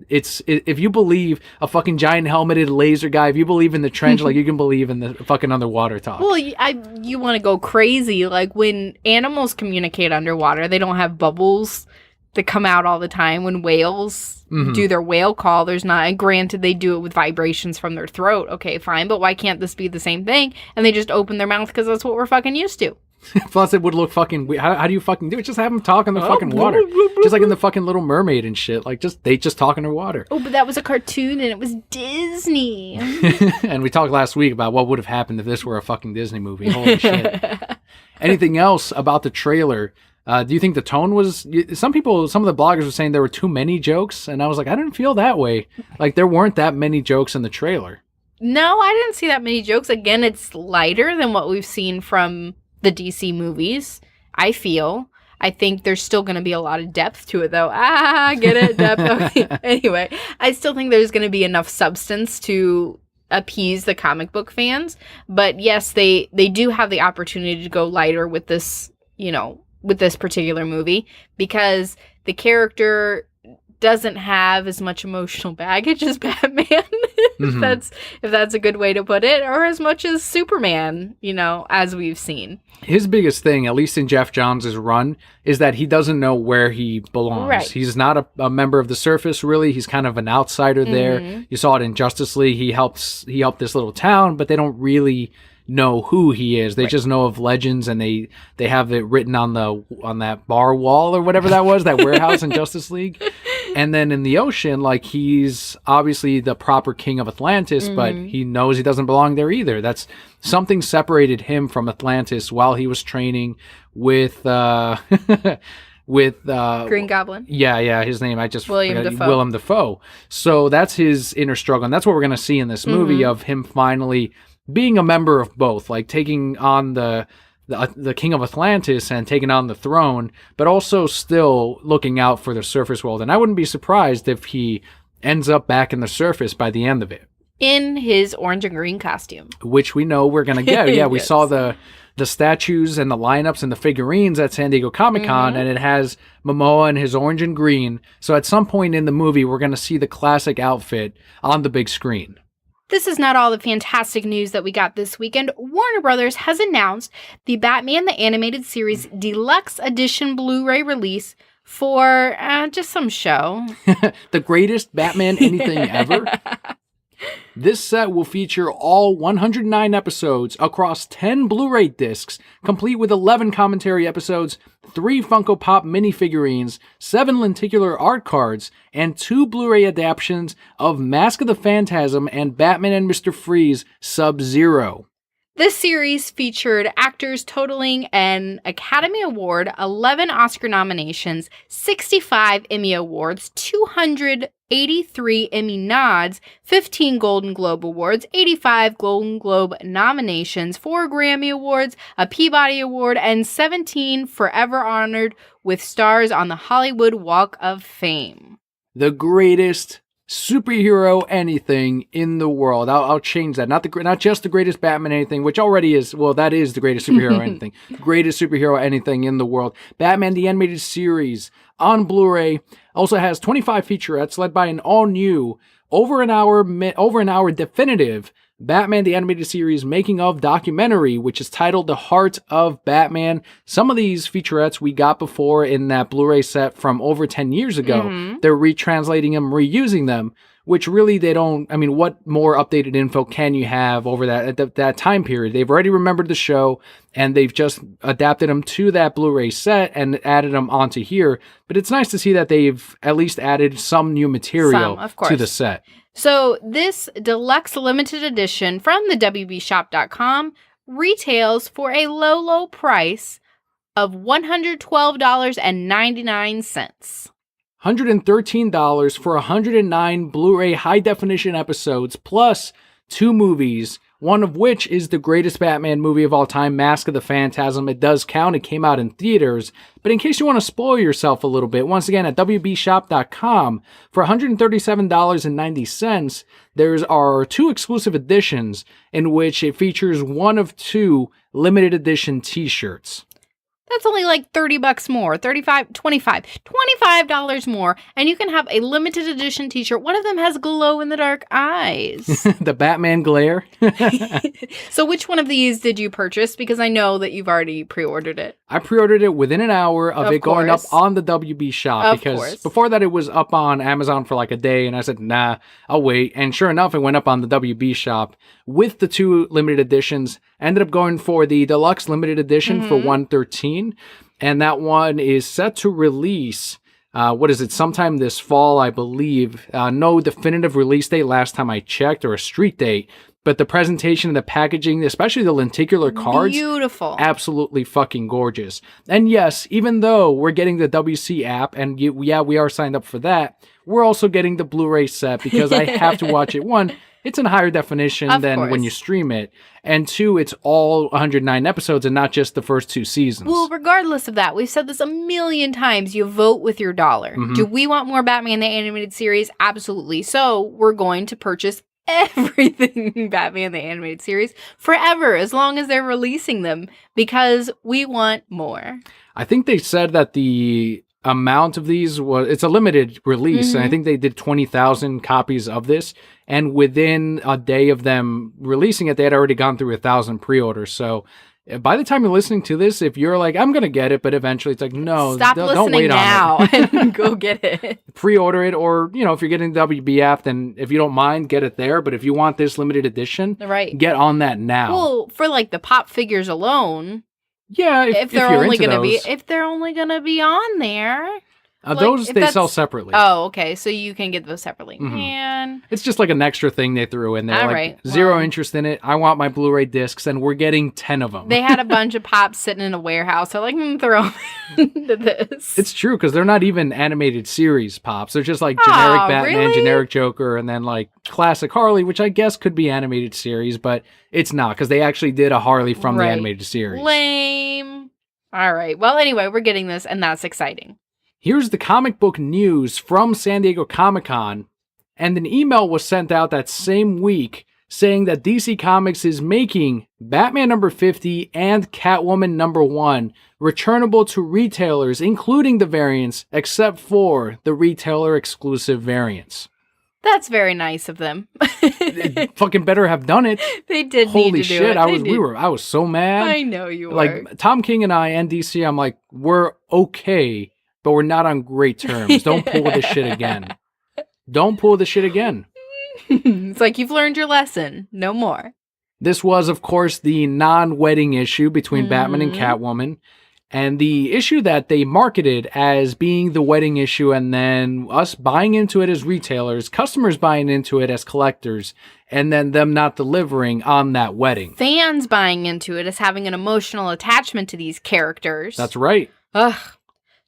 If you believe a fucking giant helmeted laser guy, if you believe in the trench, like you can believe in the fucking underwater talk. Well, you want to go crazy. Like when animals communicate underwater, they don't have bubbles that come out all the time when whales do their whale call. There's not, and granted, they do it with vibrations from their throat. Okay, fine. But why can't this be the same thing? And they just open their mouth because that's what we're fucking used to. Plus, it would look fucking weird. How do you fucking do it? Just have them talk in the fucking water. Just like in the fucking Little Mermaid and shit. Like, they just talk underwater. Oh, but that was a cartoon and it was Disney. And we talked last week about what would have happened if this were a fucking Disney movie. Holy shit. Anything else about the trailer? Do you think the tone was... some of the bloggers were saying there were too many jokes. And I was like, I didn't feel that way. Like, there weren't that many jokes in the trailer. No, I didn't see that many jokes. Again, it's lighter than what we've seen from the DC movies, I feel. I think there's still going to be a lot of depth to it, though. Get it? Depth. Okay. Anyway, I still think there's going to be enough substance to appease the comic book fans. But yes, they do have the opportunity to go lighter with this, with this particular movie, because the character doesn't have as much emotional baggage as Batman, if that's a good way to put it, or as much as Superman, as we've seen. His biggest thing, at least in Jeff Johns' run, is that he doesn't know where he belongs. Right. He's not a member of the Surface, really. He's kind of an outsider there. You saw it in Justice League. He helped this little town, but they don't really know who he is. They just know of legends, and they have it written on that bar wall or whatever that was, that warehouse in Justice League. And then in the ocean, like, he's obviously the proper king of Atlantis, but he knows he doesn't belong there either. That's something separated him from Atlantis while he was training with Green Goblin. Yeah, his name, I just William forgot. Dafoe. Willem Dafoe. So that's his inner struggle, and that's what we're going to see in this movie, of him finally being a member of both, like taking on the king of Atlantis and taking on the throne, but also still looking out for the surface world. And I wouldn't be surprised if he ends up back in the surface by the end of it. In his orange and green costume. Which we know we're going to get. Yeah, we saw the statues and the lineups and the figurines at San Diego Comic-Con, and it has Momoa in his orange and green. So at some point in the movie, we're going to see the classic outfit on the big screen. This is not all the fantastic news that we got this weekend. Warner Brothers has announced the Batman the Animated Series Deluxe Edition Blu-ray release for just some show. The greatest Batman anything ever? This set will feature all 109 episodes across 10 Blu-ray discs, complete with 11 commentary episodes, 3 Funko Pop minifigurines, 7 lenticular art cards, and 2 Blu-ray adaptions of Mask of the Phantasm and Batman and Mr. Freeze Sub-Zero. This series featured actors totaling an Academy Award, 11 Oscar nominations, 65 Emmy Awards, 283 Emmy nods, 15 Golden Globe Awards, 85 Golden Globe nominations, 4 Grammy Awards, a Peabody Award, and 17 forever honored with stars on the Hollywood Walk of Fame. The greatest superhero anything in the world. I'll change that. Not just the greatest Batman anything, which already is. Well, that is the greatest superhero anything. Greatest superhero anything in the world. Batman the Animated Series on Blu-ray also has 25 featurettes led by an all-new over an hour definitive Batman the Animated Series making of documentary, which is titled The Heart of Batman. Some of these featurettes we got before in that Blu-ray set from over 10 years ago. They're retranslating them, reusing them, which really they don't, I mean, what more updated info can you have over that time period? They've already remembered the show, and they've just adapted them to that Blu-ray set and added them onto here. But it's nice to see that they've at least added some new material to the set. So this deluxe limited edition from the WBshop.com retails for a low, low price of $112.99. $113 for 109 Blu-ray high-definition episodes, plus 2 movies, one of which is the greatest Batman movie of all time, Mask of the Phantasm. It does count. It came out in theaters. But in case you want to spoil yourself a little bit, once again, at WBshop.com, for $137.90, there's our 2 exclusive editions in which it features one of 2 limited edition t-shirts. That's only like $30 more, $25 more, and you can have a limited edition t-shirt. One of them has glow-in-the-dark eyes. The Batman glare. So which one of these did you purchase? Because I know that you've already pre-ordered it. I pre-ordered it within an hour of it going up course. on the WB shop Of because course. before that it was up on Amazon for like a day, and I said, nah, I'll wait. And sure enough, it went up on the WB shop with the 2 limited editions. Ended up going for the deluxe limited edition for $113, and that one is set to release. What is it? Sometime this fall, I believe. No definitive release date last time I checked, or a street date. But the presentation and the packaging, especially the lenticular cards, Beautiful. absolutely fucking gorgeous. And yes, even though we're getting the WC app, and we are signed up for that, we're also getting the Blu-ray set because I have to watch it. 1, it's in higher definition than when you stream it. And 2, it's all 109 episodes and not just the first 2 seasons. Well, regardless of that, we've said this a million times. You vote with your dollar. Do we want more Batman the Animated Series? Absolutely. So we're going to purchase everything Batman the Animated Series forever, as long as they're releasing them, because we want more. I think they said that the amount of these it's a limited release, and I think they did 20,000 copies of this, and within a day of them releasing it, they had already gone through 1,000 pre-orders. So by the time you're listening to this, if you're like, I'm gonna get it, but eventually it's like, no, don't wait now on it. and go get it. Pre-order it, or if you're getting the WB app, then if you don't mind, get it there. But if you want this limited edition, right, get on that now. Well, for like the pop figures alone, yeah, if they're only gonna be on there. Those they sell separately. Oh, okay. So you can get those separately. Man. It's just like an extra thing they threw in there. All like, right. Zero interest in it. I want my Blu-ray discs, and we're getting 10 of them. They had a bunch of pops sitting in a warehouse. So like, throw them into this. It's true, because they're not even animated series pops. They're just like generic Batman, really? generic Joker, and then like classic Harley, which I guess could be animated series, but it's not, because they actually did a Harley from the animated series. Lame. All right. Well, anyway, we're getting this, and that's exciting. Here's the comic book news from San Diego Comic-Con, and an email was sent out that same week saying that DC Comics is making Batman number 50 and Catwoman number 1 returnable to retailers, including the variants, except for the retailer exclusive variants. That's very nice of them. They fucking better have done it. They did. Holy need to shit! do it. I was so mad. I know you were. Like Tom King and I and DC, I'm like, we're okay, but we're not on great terms. Don't pull this shit again. Don't pull this shit again. It's like, you've learned your lesson. No more. This was, of course, the non-wedding issue between Batman and Catwoman, and the issue that they marketed as being the wedding issue, and then us buying into it as retailers, customers buying into it as collectors, and then them not delivering on that wedding. Fans buying into it as having an emotional attachment to these characters. That's right. Ugh.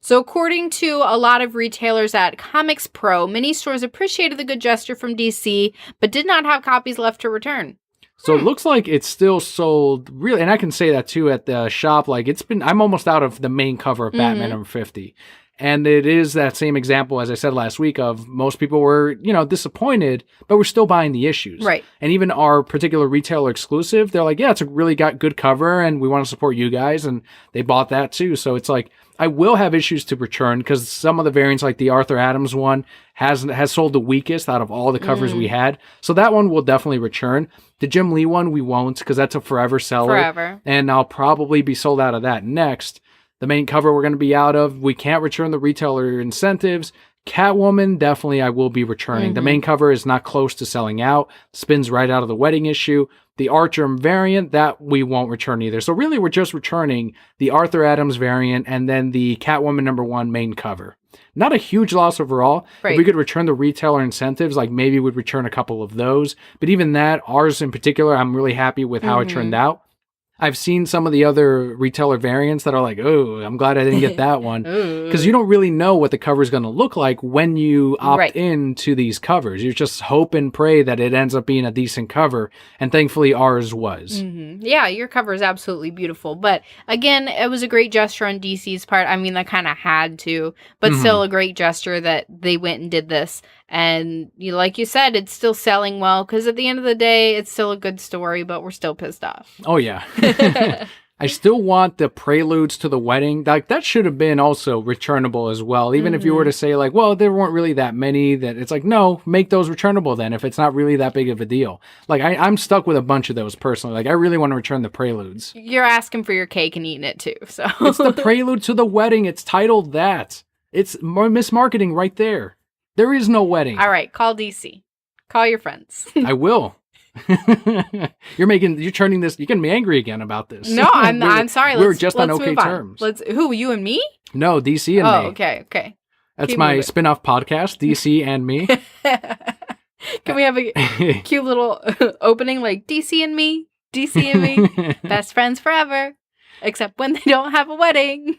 So according to a lot of retailers at Comics Pro, many stores appreciated the good gesture from DC, but did not have copies left to return. So it looks like it's still sold, really, and I can say that too at the shop. Like, I'm almost out of the main cover of Batman number 50. And it is that same example, as I said last week, of most people were, disappointed, but we're still buying the issues. Right. And even our particular retailer exclusive, they're like, yeah, it's a really got good cover, and we want to support you guys, and they bought that too. So it's like, I will have issues to return, because some of the variants, like the Arthur Adams one, has sold the weakest out of all the covers we had. So that one will definitely return. The Jim Lee one, we won't, because that's a forever seller. Forever. And I'll probably be sold out of that next. The main cover we're going to be out of. We can't return the retailer incentives. Catwoman, definitely I will be returning. The main cover is not close to selling out. Spins right out of the wedding issue. The Archer variant, that we won't return either. So really, we're just returning the Arthur Adams variant and then the Catwoman number 1 main cover. Not a huge loss overall. Right. If we could return the retailer incentives, like maybe we'd return a couple of those. But even that, ours in particular, I'm really happy with how it turned out. I've seen some of the other retailer variants that are like, oh, I'm glad I didn't get that one. Because you don't really know what the cover is going to look like when you opt into these covers. You just hope and pray that it ends up being a decent cover. And thankfully ours was. Yeah, your cover is absolutely beautiful. But again, it was a great gesture on DC's part. I mean, they kind of had to. But still a great gesture that they went and did this. And like you said, it's still selling well. Because at the end of the day, it's still a good story. But we're still pissed off. Oh, yeah. I still want the preludes to the wedding. Like, that should have been also returnable as well. Even if you were to say, like, well, there weren't really that many, that it's like, no, make those returnable then if it's not really that big of a deal. Like, I'm stuck with a bunch of those personally. Like, I really want to return the preludes. You're asking for your cake and eating it too, so. It's the prelude to the wedding. It's titled that. It's mismarketing right there. There is no wedding. All right, call DC. Call your friends. I will. You're turning this. You're getting me angry again about this. No, I'm sorry. We're just on okay terms. Who, you and me? No, DC and me. Oh, okay. That's Keep my moving. spin-off podcast, DC and me. Can we have a cute little opening like DC and me, best friends forever, except when they don't have a wedding.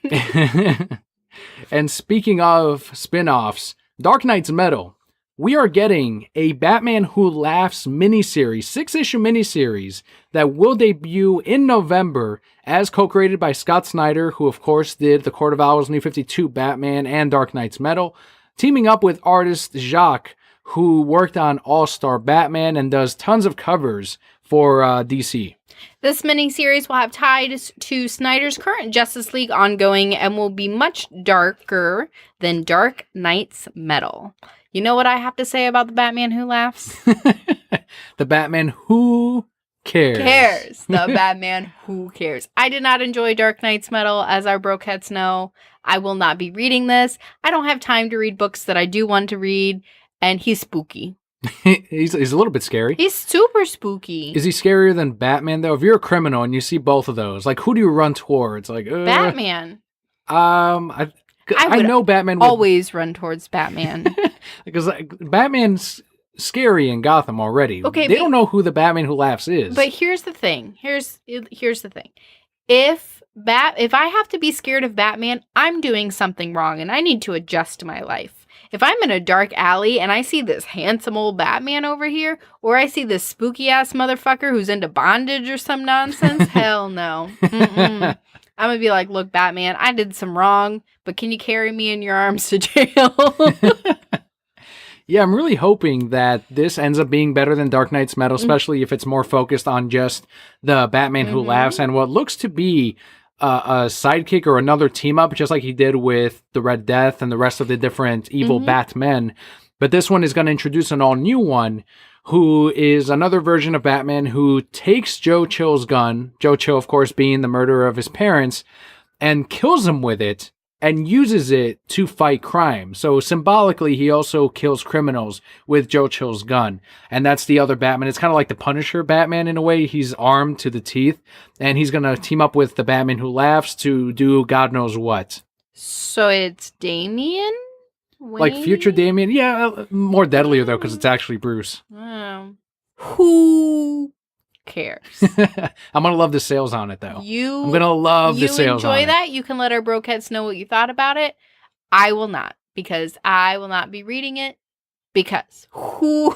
And speaking of spin-offs, Dark Knight's Metal. We are getting a Batman Who Laughs miniseries, 6-issue miniseries that will debut in November as co-created by Scott Snyder, who of course did the Court of Owls New 52 Batman and Dark Knight's Metal, teaming up with artist Jacques, who worked on All-Star Batman and does tons of covers for DC. This miniseries will have ties to Snyder's current Justice League ongoing and will be much darker than Dark Knight's Metal. You know what I have to say about the Batman Who Laughs? The Batman Who Cares. The Batman Who Cares. I did not enjoy Dark Knight's Metal, as our brokeheads know. I will not be reading this. I don't have time to read books that I do want to read, and he's spooky. He's a little bit scary. He's super spooky. Is he scarier than Batman, though? If you're a criminal and you see both of those, like, who do you run towards? Like, Batman. I know Batman would always run towar's Batman. Because Batman's scary in Gotham already. Okay, they don't know who the Batman Who Laughs is. But here's the thing. Here's the thing. If I have to be scared of Batman, I'm doing something wrong and I need to adjust my life. If I'm in a dark alley and I see this handsome old Batman over here, or I see this spooky ass motherfucker who's into bondage or some nonsense, hell no. I'm gonna be like, look, Batman, I did some wrong, but can you carry me in your arms to jail? Yeah, I'm really hoping that this ends up being better than Dark Knight's Metal, especially if it's more focused on just the Batman Who Laughs and what looks to be a sidekick or another team up, just like he did with the Red Death and the rest of the different evil Batmen. But this one is going to introduce an all new one, who is another version of Batman who takes Joe Chill's gun, Joe Chill, of course, being the murderer of his parents, and kills him with it and uses it to fight crime. So symbolically, he also kills criminals with Joe Chill's gun. And that's the other Batman. It's kind of like the Punisher Batman in a way. He's armed to the teeth, and he's going to team up with the Batman Who Laughs to do God knows what. So it's Damian? Like future Damian? Yeah, more deadlier though, because it's actually Bruce. Who cares? I'm going to love the sales on it though. I'm going to love the sales on it. You enjoy that? You can let our brokeheads know what you thought about it. I will not, because I will not be reading it, because who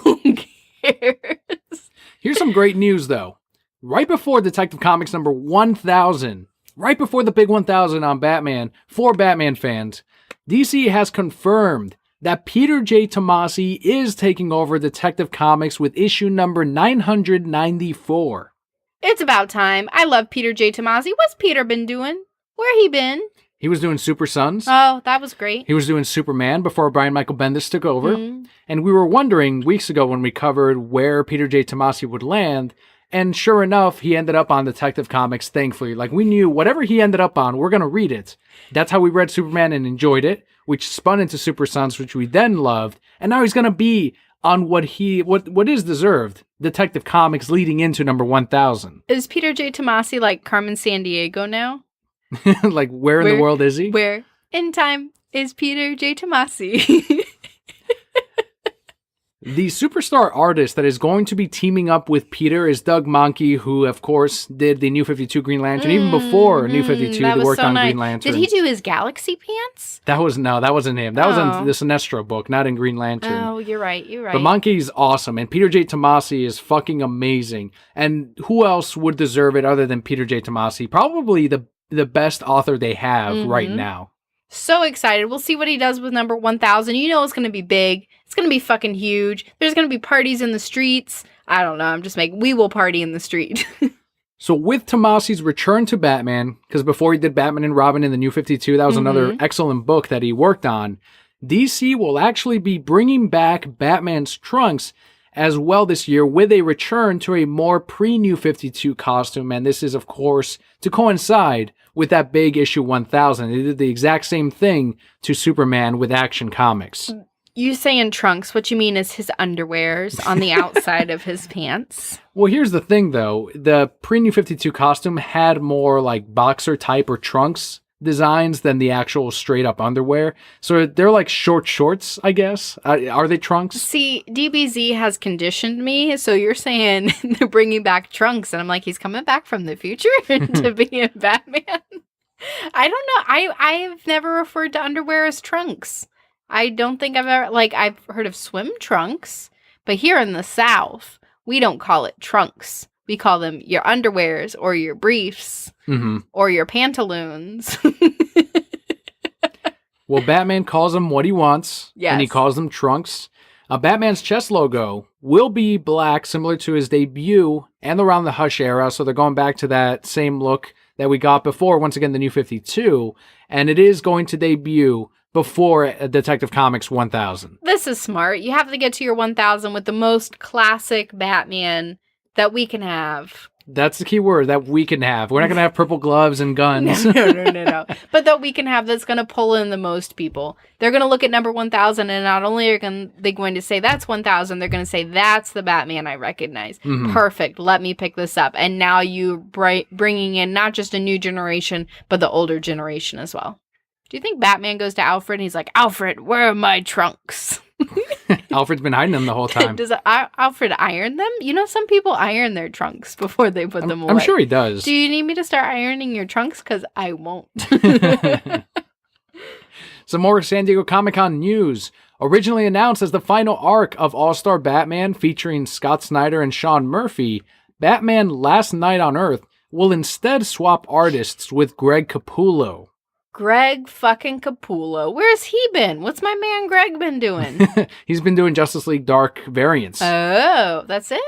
cares? Here's some great news though. Right before Detective Comics number 1000, right before the big 1000 on Batman, for Batman fans, DC has confirmed that Peter J. Tomasi is taking over Detective Comics with issue number 994. It's about time. I love Peter J. Tomasi. What's Peter been doing? Where he been? He was doing Super Sons. Oh, that was great. He was doing Superman before Brian Michael Bendis took over. And we were wondering weeks ago when we covered where Peter J. Tomasi would land. And sure enough, he ended up on Detective Comics, thankfully. Like, we knew whatever he ended up on, we're going to read it. That's how we read Superman and enjoyed it, which spun into Super Sons, which we then loved. And now he's going to be on what is deserved, Detective Comics leading into number 1000. Is Peter J. Tomasi like Carmen Sandiego now? Like, where in the world is he? Where in time is Peter J. Tomasi? The superstar artist that is going to be teaming up with Peter is Doug Mahnke, who, of course, did the New 52 Green Lantern. Even before New 52, they worked on Green Lantern. Did he do his Galaxy Pants? That wasn't him. That was in the Sinestro book, not in Green Lantern. Oh, you're right. But Mahnke's awesome, and Peter J. Tomasi is fucking amazing. And who else would deserve it other than Peter J. Tomasi? Probably the best author they have right now. So excited. We'll see what he does with number 1000. You know it's going to be big. It's going to be fucking huge. There's going to be parties in the streets. I don't know. We will party in the street. So with Tomasi's return to Batman, because before he did Batman and Robin in the New 52, that was another excellent book that he worked on, DC will actually be bringing back Batman's trunks as well this year with a return to a more pre-New 52 costume, and this is, of course, to coincide with that big issue 1000. They did the exact same thing to Superman with Action Comics. You saying trunks, what you mean is his underwears on the outside of his pants. Well, here's the thing, though. The pre-New 52 costume had more like boxer type or trunks designs than the actual straight-up underwear. So they're like short shorts, I guess. Are they trunks? See, DBZ has conditioned me, so you're saying they're bringing back trunks, and I'm like, he's coming back from the future to be a Batman? I don't know. I've never referred to underwear as trunks. I don't think I've ever, I've heard of swim trunks, but here in the South, we don't call it trunks. We call them your underwears or your briefs or your pantaloons. Well, Batman calls them what he wants, and he Yes. calls them trunks. Batman's chest logo will be black, similar to his debut and around the Hush era, so they're going back to that same look that we got before, once again, the New 52, and it is going to debut before Detective Comics 1000. This is smart. You have to get to your 1000 with the most classic Batman that we can have. That's the key word, that we can have. We're not going to have purple gloves and guns. No. But that we can have that's going to pull in the most people. They're going to look at number 1000, and not only are they going to say that's 1000, they're going to say that's the Batman I recognize. Perfect. Let me pick this up. And now you bringing in not just a new generation, but the older generation as well. Do you think Batman goes to Alfred and he's like, Alfred, where are my trunks? Alfred's been hiding them the whole time. Does Alfred iron them? You know, some people iron their trunks before they put them away. I'm sure he does. Do you need me to start ironing your trunks? Because I won't. Some more San Diego Comic-Con news. Originally announced as the final arc of All-Star Batman featuring Scott Snyder and Sean Murphy, Batman Last Night on Earth will instead swap artists with Greg Capullo. Greg fucking Capullo. Where's he been? What's my man Greg been doing? He's been doing Justice League Dark variants. Oh, that's it?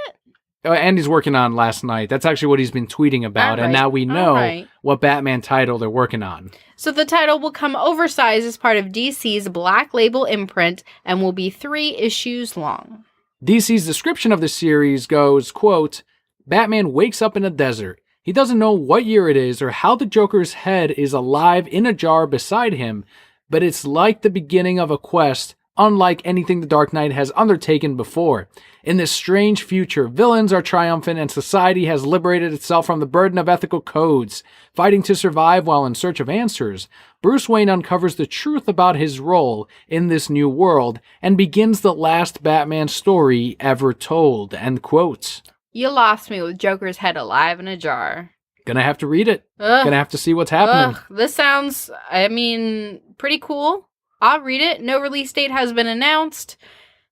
And he's working on Last Night. That's actually what he's been tweeting about. And now we know what Batman title they're working on. So the title will come oversized as part of DC's Black Label imprint and will be 3 issues long. DC's description of the series goes, quote, Batman wakes up in a desert. He doesn't know what year it is or how the Joker's head is alive in a jar beside him, but it's like the beginning of a quest, unlike anything the Dark Knight has undertaken before. In this strange future, villains are triumphant and society has liberated itself from the burden of ethical codes. Fighting to survive while in search of answers, Bruce Wayne uncovers the truth about his role in this new world and begins the last Batman story ever told, end quote. You lost me with Joker's head alive in a jar. Gonna have to read it. Ugh. Gonna have to see what's happening. This sounds, pretty cool. I'll read it. No release date has been announced.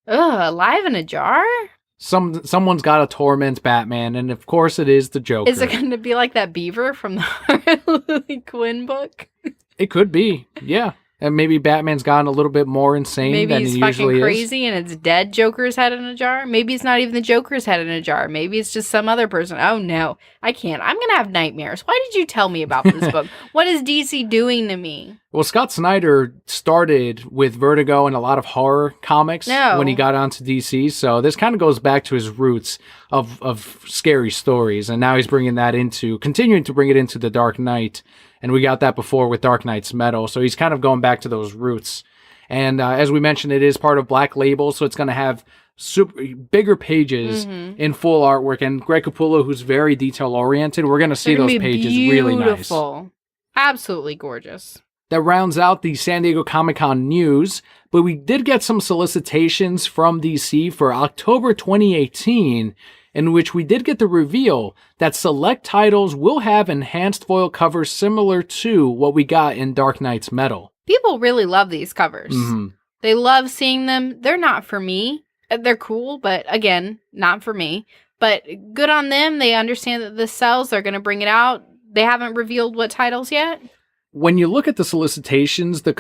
Alive in a jar? Someone's gotta torment Batman, and of course it is the Joker. Is it going to be like that beaver from the Harley Quinn book? It could be, yeah. And maybe Batman's gotten a little bit more insane Maybe than he's he fucking usually crazy and it's dead Joker's head in a jar. Maybe it's not even the Joker's head in a jar. Maybe it's just some other person. Oh no, I can't. I'm going to have nightmares. Why did you tell me about this book? What is DC doing to me? Well, Scott Snyder started with Vertigo and a lot of horror comics when he got onto DC. So this kind of goes back to his roots of scary stories. And now he's continuing to bring it into the Dark Knight. And we got that before with Dark Knight's Metal. So he's kind of going back to those roots. And as we mentioned, it is part of Black Label. So it's going to have bigger pages in full artwork. And Greg Capullo, who's very detail-oriented, we're going to see those pages really nice. Beautiful. Absolutely gorgeous. That rounds out the San Diego Comic-Con news. But we did get some solicitations from DC for October 2018, in which we did get the reveal that select titles will have enhanced foil covers similar to what we got in Dark Knight's Metal. People really love these covers. They love seeing them. They're not for me. They're cool, but again, not for me. But good on them. They understand that this sells. They're going to bring it out. They haven't revealed what titles yet. When you look at the solicitations, the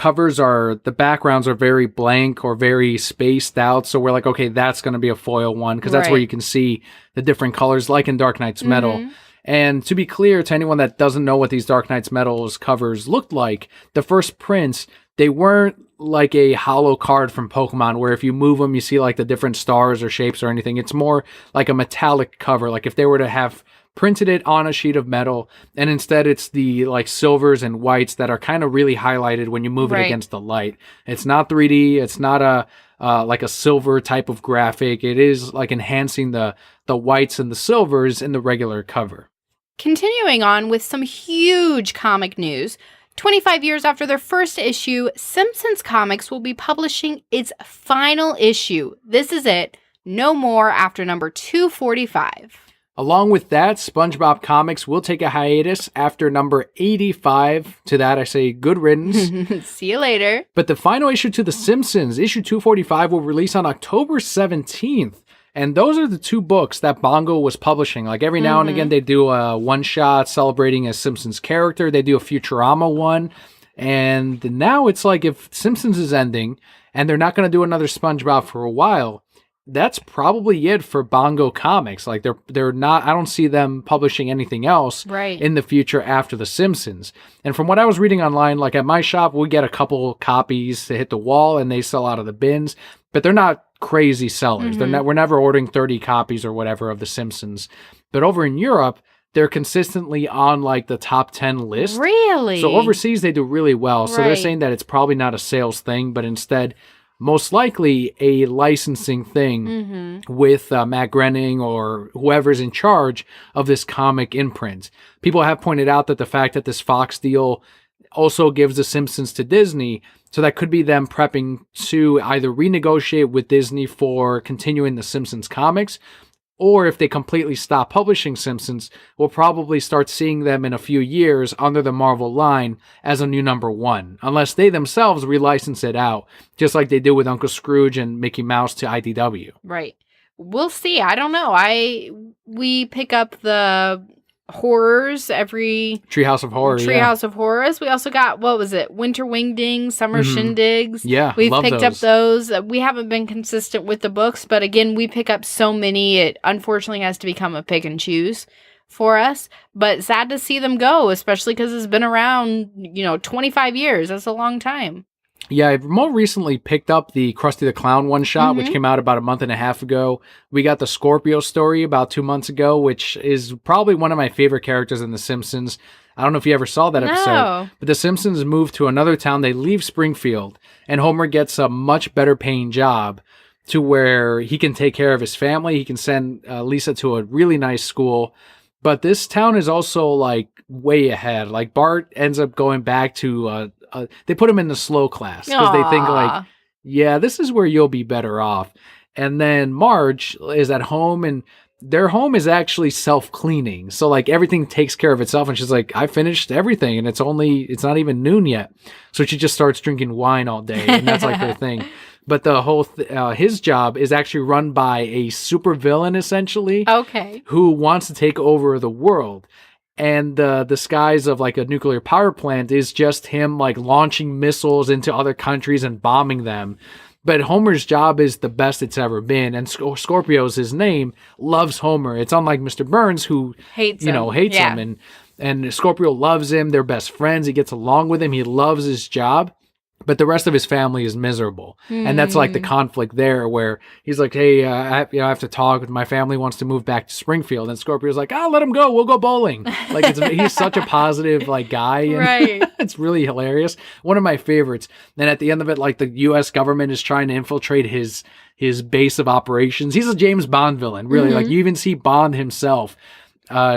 backgrounds are very blank or very spaced out. So we're like, okay, that's going to be a foil one because that's where you can see the different colors like in Dark Knight's Metal. And to be clear to anyone that doesn't know what these Dark Knights Metals covers looked like, the first prints, they weren't like a hollow card from Pokemon where if you move them, you see like the different stars or shapes or anything. It's more like a metallic cover. Like if they were to have printed it on a sheet of metal, and instead it's the like silvers and whites that are kind of really highlighted when you move it against the light. It's not 3D. It's not a like a silver type of graphic. It is like enhancing the whites and the silvers in the regular cover. Continuing on with some huge comic news. 25 years after their first issue, Simpsons Comics will be publishing its final issue. This is it. No more after number 245. Along with that, SpongeBob Comics will take a hiatus after number 85. To that, I say good riddance. See you later. But the final issue to The Simpsons, issue 245, will release on October 17th. And those are the two books that Bongo was publishing. Like every now and again, they do a one-shot celebrating a Simpsons character. They do a Futurama one. And now it's like if Simpsons is ending and they're not going to do another SpongeBob for a while, that's probably it for Bongo Comics. Like they're not, I don't see them publishing anything else in the future after The Simpsons. And from what I was reading online, like at my shop, we get a couple copies to hit the wall and they sell out of the bins, but they're not crazy sellers. We're never ordering 30 copies or whatever of The Simpsons. But over in Europe, they're consistently on like the top 10 list. Really? So overseas, they do really well. So they're saying that it's probably not a sales thing, but instead, most likely a licensing thing with Matt Groening or whoever's in charge of this comic imprint. People have pointed out that the fact that this Fox deal also gives The Simpsons to Disney, so that could be them prepping to either renegotiate with Disney for continuing The Simpsons comics, or if they completely stop publishing Simpsons, we'll probably start seeing them in a few years under the Marvel line as a new number one, unless they themselves relicense it out, just like they did with Uncle Scrooge and Mickey Mouse to IDW. Right. We'll see. I don't know. We pick up the horrors every Treehouse of Horror. Treehouse of Horrors. We also got, what was it? Winter Wingdings, Summer Shindigs. Yeah, we've picked up those. We haven't been consistent with the books, but again, we pick up so many. It unfortunately has to become a pick and choose for us. But sad to see them go, especially because it's been around, 25 years. That's a long time. Yeah, I more recently picked up the Krusty the Clown one-shot, which came out about a month and a half ago. We got the Scorpio story about 2 months ago, which is probably one of my favorite characters in The Simpsons. I don't know if you ever saw that episode, but The Simpsons move to another town. They leave Springfield, and Homer gets a much better paying job to where he can take care of his family. He can send Lisa to a really nice school. But this town is also like way ahead. Like Bart ends up going back to they put him in the slow class because they think like, yeah, this is where you'll be better off. And then Marge is at home, and their home is actually self-cleaning. So like everything takes care of itself. And she's like, I finished everything and it's not even noon yet. So she just starts drinking wine all day. And that's like her thing. But the whole his job is actually run by a supervillain, essentially. Okay. Who wants to take over the world. And the disguise of like a nuclear power plant is just him like launching missiles into other countries and bombing them. But Homer's job is the best it's ever been. And Scorpio's his name, loves Homer. It's unlike Mr. Burns, who hates him. And Scorpio loves him. They're best friends. He gets along with him. He loves his job. But the rest of his family is miserable. And that's like the conflict there where he's like, hey, I have to talk. My family wants to move back to Springfield. And Scorpio's like, let him go. We'll go bowling. Like he's such a positive like guy. And right. It's really hilarious. One of my favorites. And at the end of it, like the U.S. government is trying to infiltrate his base of operations. He's a James Bond villain, really. Like you even see Bond himself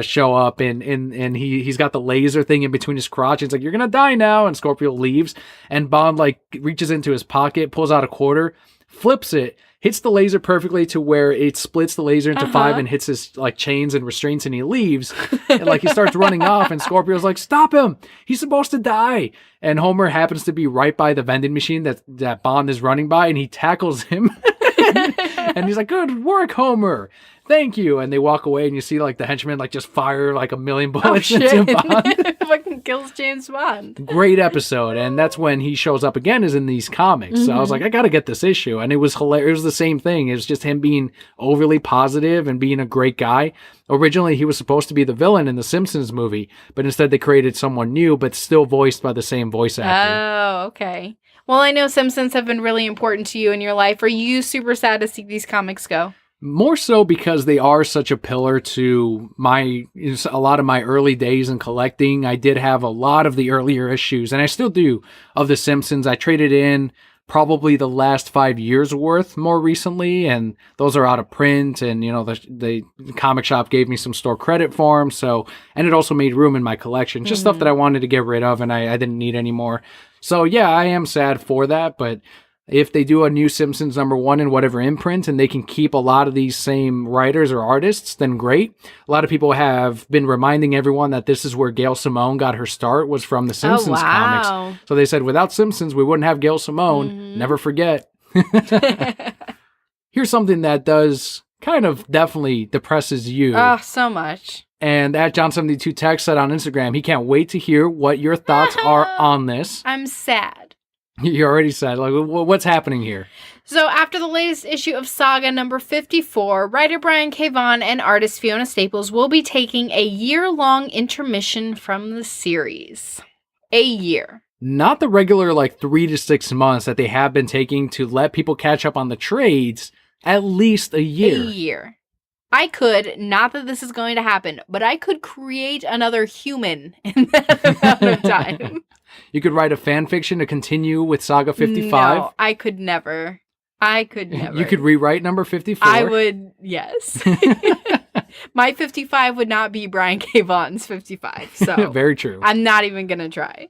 show up and he's got the laser thing in between his crotch. It's like, you're gonna die now. And Scorpio leaves, and Bond like reaches into his pocket, pulls out a quarter, flips it, hits the laser perfectly to where it splits the laser into 5 and hits his like chains and restraints, and he leaves. And like he starts running off, and Scorpio's like, stop him, he's supposed to die. And Homer happens to be right by the vending machine that Bond is running by, and he tackles him. And he's like, good work, Homer. thank you. And they walk away and you see like the henchmen like just fire like a million Oh bullets shit! into Bond. Fucking kills James Bond. Great episode. And that's when he shows up again is in these comics. So I was like, I got to get this issue. And it was hilarious. It was the same thing. It was just him being overly positive and being a great guy. Originally, he was supposed to be the villain in the Simpsons movie, but instead they created someone new, but still voiced by the same voice actor. Oh, okay. Well, I know Simpsons have been really important to you in your life. Are you super sad to see these comics go? More so because they are such a pillar to a lot of my early days in collecting. I did have a lot of the earlier issues, and I still do, of The Simpsons. I traded in probably the last 5 years worth more recently, and those are out of print, and the comic shop gave me some store credit for them, and it also made room in my collection. Just stuff that I wanted to get rid of and I didn't need anymore. So yeah, I am sad for that, but if they do a new Simpsons #1 in whatever imprint and they can keep a lot of these same writers or artists, then great. A lot of people have been reminding everyone that this is where Gail Simone got her start, was from the Simpsons comics. So they said, without Simpsons, we wouldn't have Gail Simone. Never forget. Here's something that does kind of definitely depresses you. Oh, so much. And at John72Tech said on Instagram, he can't wait to hear what your thoughts are on this. I'm sad. You already said, like, what's happening here? So after the latest issue of Saga number 54, writer Brian K. Vaughan and artist Fiona Staples will be taking a year-long intermission from the series. A year. Not the regular, 3 to 6 months that they have been taking to let people catch up on the trades. At least a year. A year. I could, not that this is going to happen, but I could create another human in that amount of time. You could write a fan fiction to continue with Saga 55. No, I could never. You could rewrite number 54. I would, yes. My 55 would not be Brian K. Vaughan's 55, so. Very true. I'm not even going to try.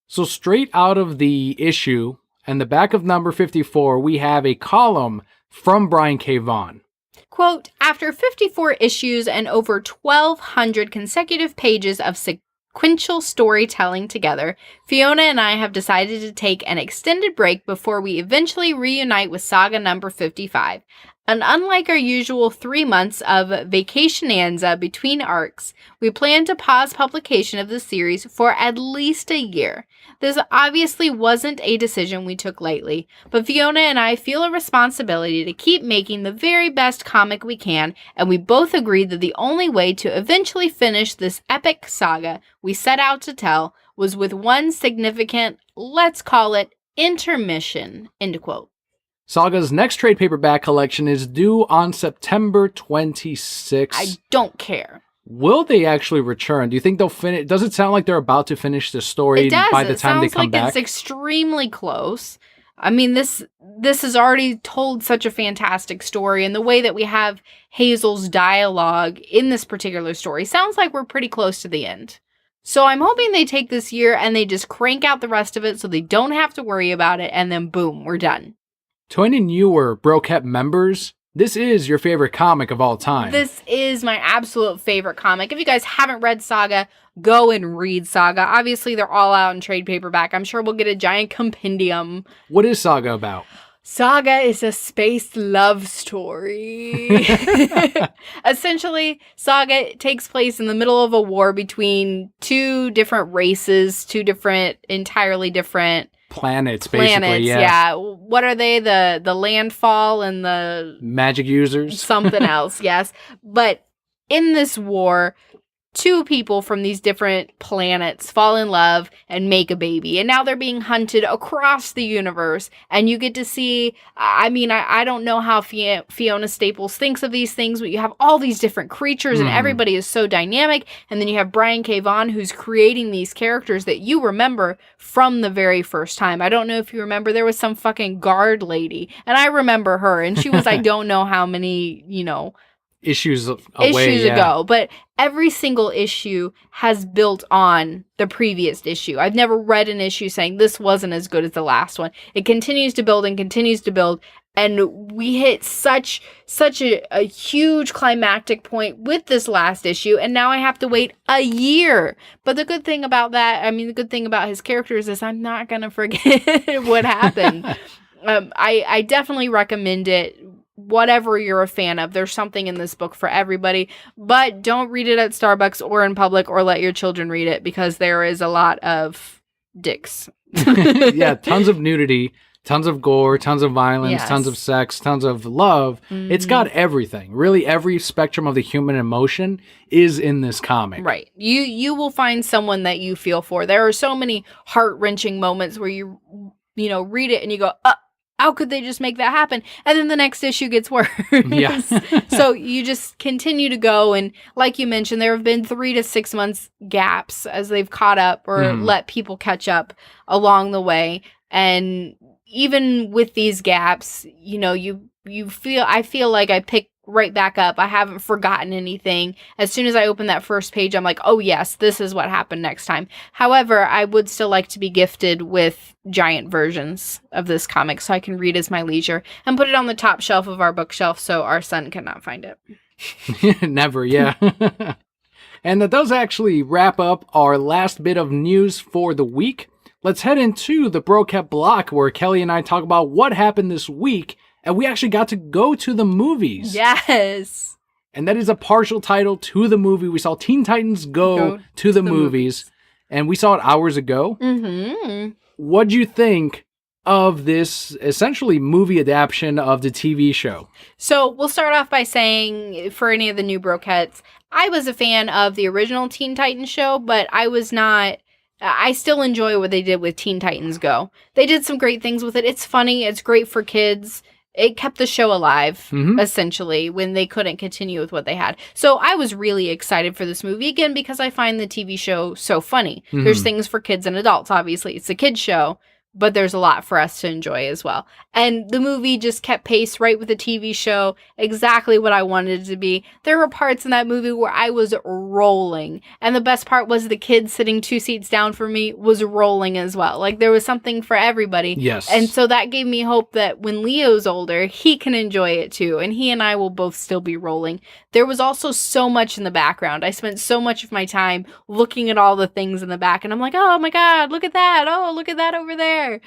So straight out of the issue, and the back of number 54, we have a column from Brian K. Vaughan. Quote, after 54 issues and over 1,200 consecutive pages of sequential storytelling together, Fiona and I have decided to take an extended break before we eventually reunite with Saga number 55. And unlike our usual 3 months of vacationanza between arcs, we plan to pause publication of the series for at least a year. This obviously wasn't a decision we took lightly, but Fiona and I feel a responsibility to keep making the very best comic we can, and we both agreed that the only way to eventually finish this epic saga we set out to tell was with one significant, let's call it, intermission, end quote. Saga's next trade paperback collection is due on September 26th. I don't care. Will they actually return? Do you think they'll finish? Does it sound like they're about to finish the story by the time they come back? It sounds like it's extremely close. I mean, this has already told such a fantastic story, and the way that we have Hazel's dialogue in this particular story sounds like we're pretty close to the end. So I'm hoping they take this year and they just crank out the rest of it so they don't have to worry about it, and then boom, we're done. To any newer Brokept members, this is your favorite comic of all time. This is my absolute favorite comic. If you guys haven't read Saga, go and read Saga. Obviously, they're all out in trade paperback. I'm sure we'll get a giant compendium. What is Saga about? Saga is a space love story. Essentially, Saga takes place in the middle of a war between two different races, entirely different planets, basically, yeah. What are they? The landfall and the magic users? Something else, yes. But in this war, two people from these different planets fall in love and make a baby. And now they're being hunted across the universe. And you get to see, I don't know how Fiona Staples thinks of these things, but you have all these different creatures and everybody is so dynamic. And then you have Brian K. Vaughan who's creating these characters that you remember from the very first time. I don't know if you remember, there was some fucking guard lady. And I remember her. And she was, I don't know how many, issues ago, but every single issue has built on the previous issue. I've never read an issue saying this wasn't as good as the last one. It continues to build and continues to build, and we hit such a huge climactic point with this last issue, and now I have to wait a year. But the good thing about the good thing about his characters is I'm not gonna forget what happened. I definitely recommend it. whatever you're a fan of. There's something in this book for everybody, but don't read it at Starbucks or in public or let your children read it because there is a lot of dicks. Yeah, tons of nudity, tons of gore, tons of violence, Yes. tons of sex, tons of love. It's got everything. Really, every spectrum of the human emotion is in this comic. Right. You will find someone that you feel for. There are so many heart-wrenching moments where you read it and you go, how could they just make that happen? And then the next issue gets worse. Yeah. So you just continue to go. And like you mentioned, there have been 3 to 6 months gaps as they've caught up or let people catch up along the way. And even with these gaps, I feel like I pick right back up. I haven't forgotten anything. As soon as I open that first page, I'm like, oh yes, this is what happened next time. However, I would still like to be gifted with giant versions of this comic so I can read as my leisure and put it on the top shelf of our bookshelf so our son cannot find it. Never, yeah. And that does actually wrap up our last bit of news for the week. Let's head into the Brocat block where Kelly and I talk about what happened this week. And we actually got to go to the movies. Yes. And that is a partial title to the movie. We saw Teen Titans Go to the movies. And we saw it hours ago. Mm-hmm. What'd you think of this essentially movie adaptation of the TV show? So we'll start off by saying, for any of the new Broquettes, I was a fan of the original Teen Titans show, but I was not... I still enjoy what they did with Teen Titans Go. They did some great things with it. It's funny. It's great for kids. It kept the show alive, essentially, when they couldn't continue with what they had. So I was really excited for this movie, again, because I find the TV show so funny. There's things for kids and adults, obviously. It's a kid's show, but there's a lot for us to enjoy as well. And the movie just kept pace right with the TV show, exactly what I wanted it to be. There were parts in that movie where I was rolling. And the best part was the kid sitting 2 seats down from me was rolling as well. Like, there was something for everybody. Yes. And so that gave me hope that when Leo's older, he can enjoy it too. And he and I will both still be rolling. There was also so much in the background. I spent so much of my time looking at all the things in the back. And I'm like, oh my God, look at that. Oh, look at that over there.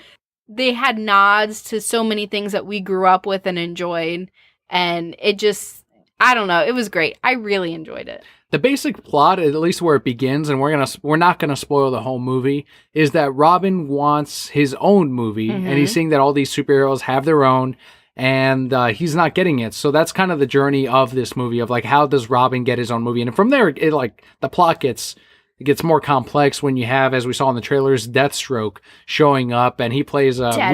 They had nods to so many things that we grew up with and enjoyed. And it just, I don't know, it was great. I really enjoyed it. The basic plot, at least where it begins, and we're not gonna spoil the whole movie, is that Robin wants his own movie, and he's seeing that all these superheroes have their own, and he's not getting it. So that's kind of the journey of this movie, of like, how does Robin get his own movie? And from there, the plot gets more complex when you have, as we saw in the trailers, Deathstroke showing up, and he plays a Deadpool?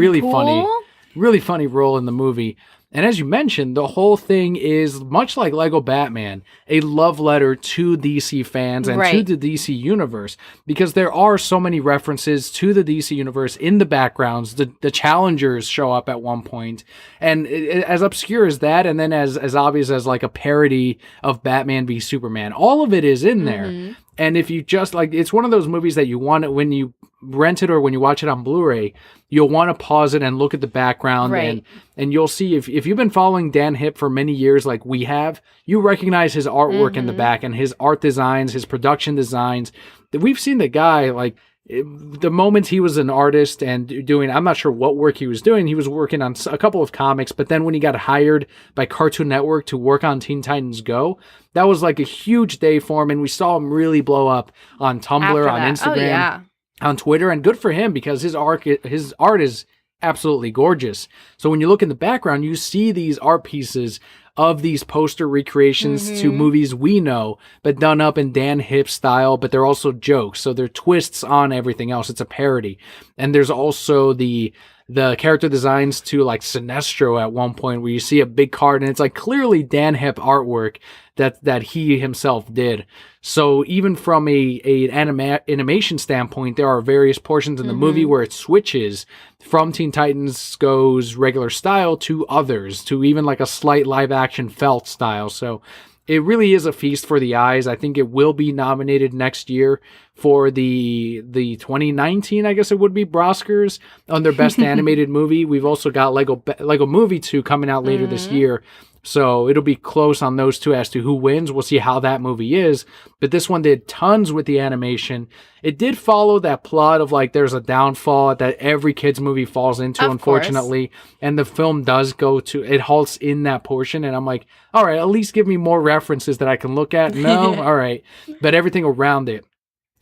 really funny role in the movie. And as you mentioned, the whole thing is, much like Lego Batman, a love letter to DC fans and to the DC universe, because there are so many references to the DC universe in the backgrounds. The Challengers show up at one point, and as obscure as that, and then as obvious as like a parody of Batman v Superman, all of it is in there. And if you just it's one of those movies that you want it when you rent it or when you watch it on Blu-ray, you'll want to pause it and look at the background, and you'll see if you've been following Dan Hipp for many years like we have, you recognize his artwork in the back and his art designs, his production designs. We've seen the guy, like, the moment he was an artist and doing, I'm not sure what work he was doing. He was working on a couple of comics, but then when he got hired by Cartoon Network to work on Teen Titans Go, that was like a huge day for him. And we saw him really blow up on Tumblr, on Instagram, on Twitter, and good for him, because his art is absolutely gorgeous. So when you look in the background, you see these art pieces of these poster recreations to movies we know, but done up in Dan Hipp style, but they're also jokes. So they're twists on everything else. It's a parody. And there's also the character designs to like Sinestro at one point, where you see a big card and it's like clearly Dan Hipp artwork that he himself did. So even from a animation standpoint, there are various portions in the movie where it switches from Teen Titans Go's regular style to others, to even like a slight live action felt style. So it really is a feast for the eyes. I think it will be nominated next year for the 2019, I guess it would be, Oscars on their best animated movie. We've also got Lego Movie 2 coming out later this year. So it'll be close on those two as to who wins. We'll see how that movie is. But this one did tons with the animation. It did follow that plot of like there's a downfall that every kid's movie falls into, unfortunately. And the film does it halts in that portion. And I'm like, all right, at least give me more references that I can look at. No, all right. But everything around it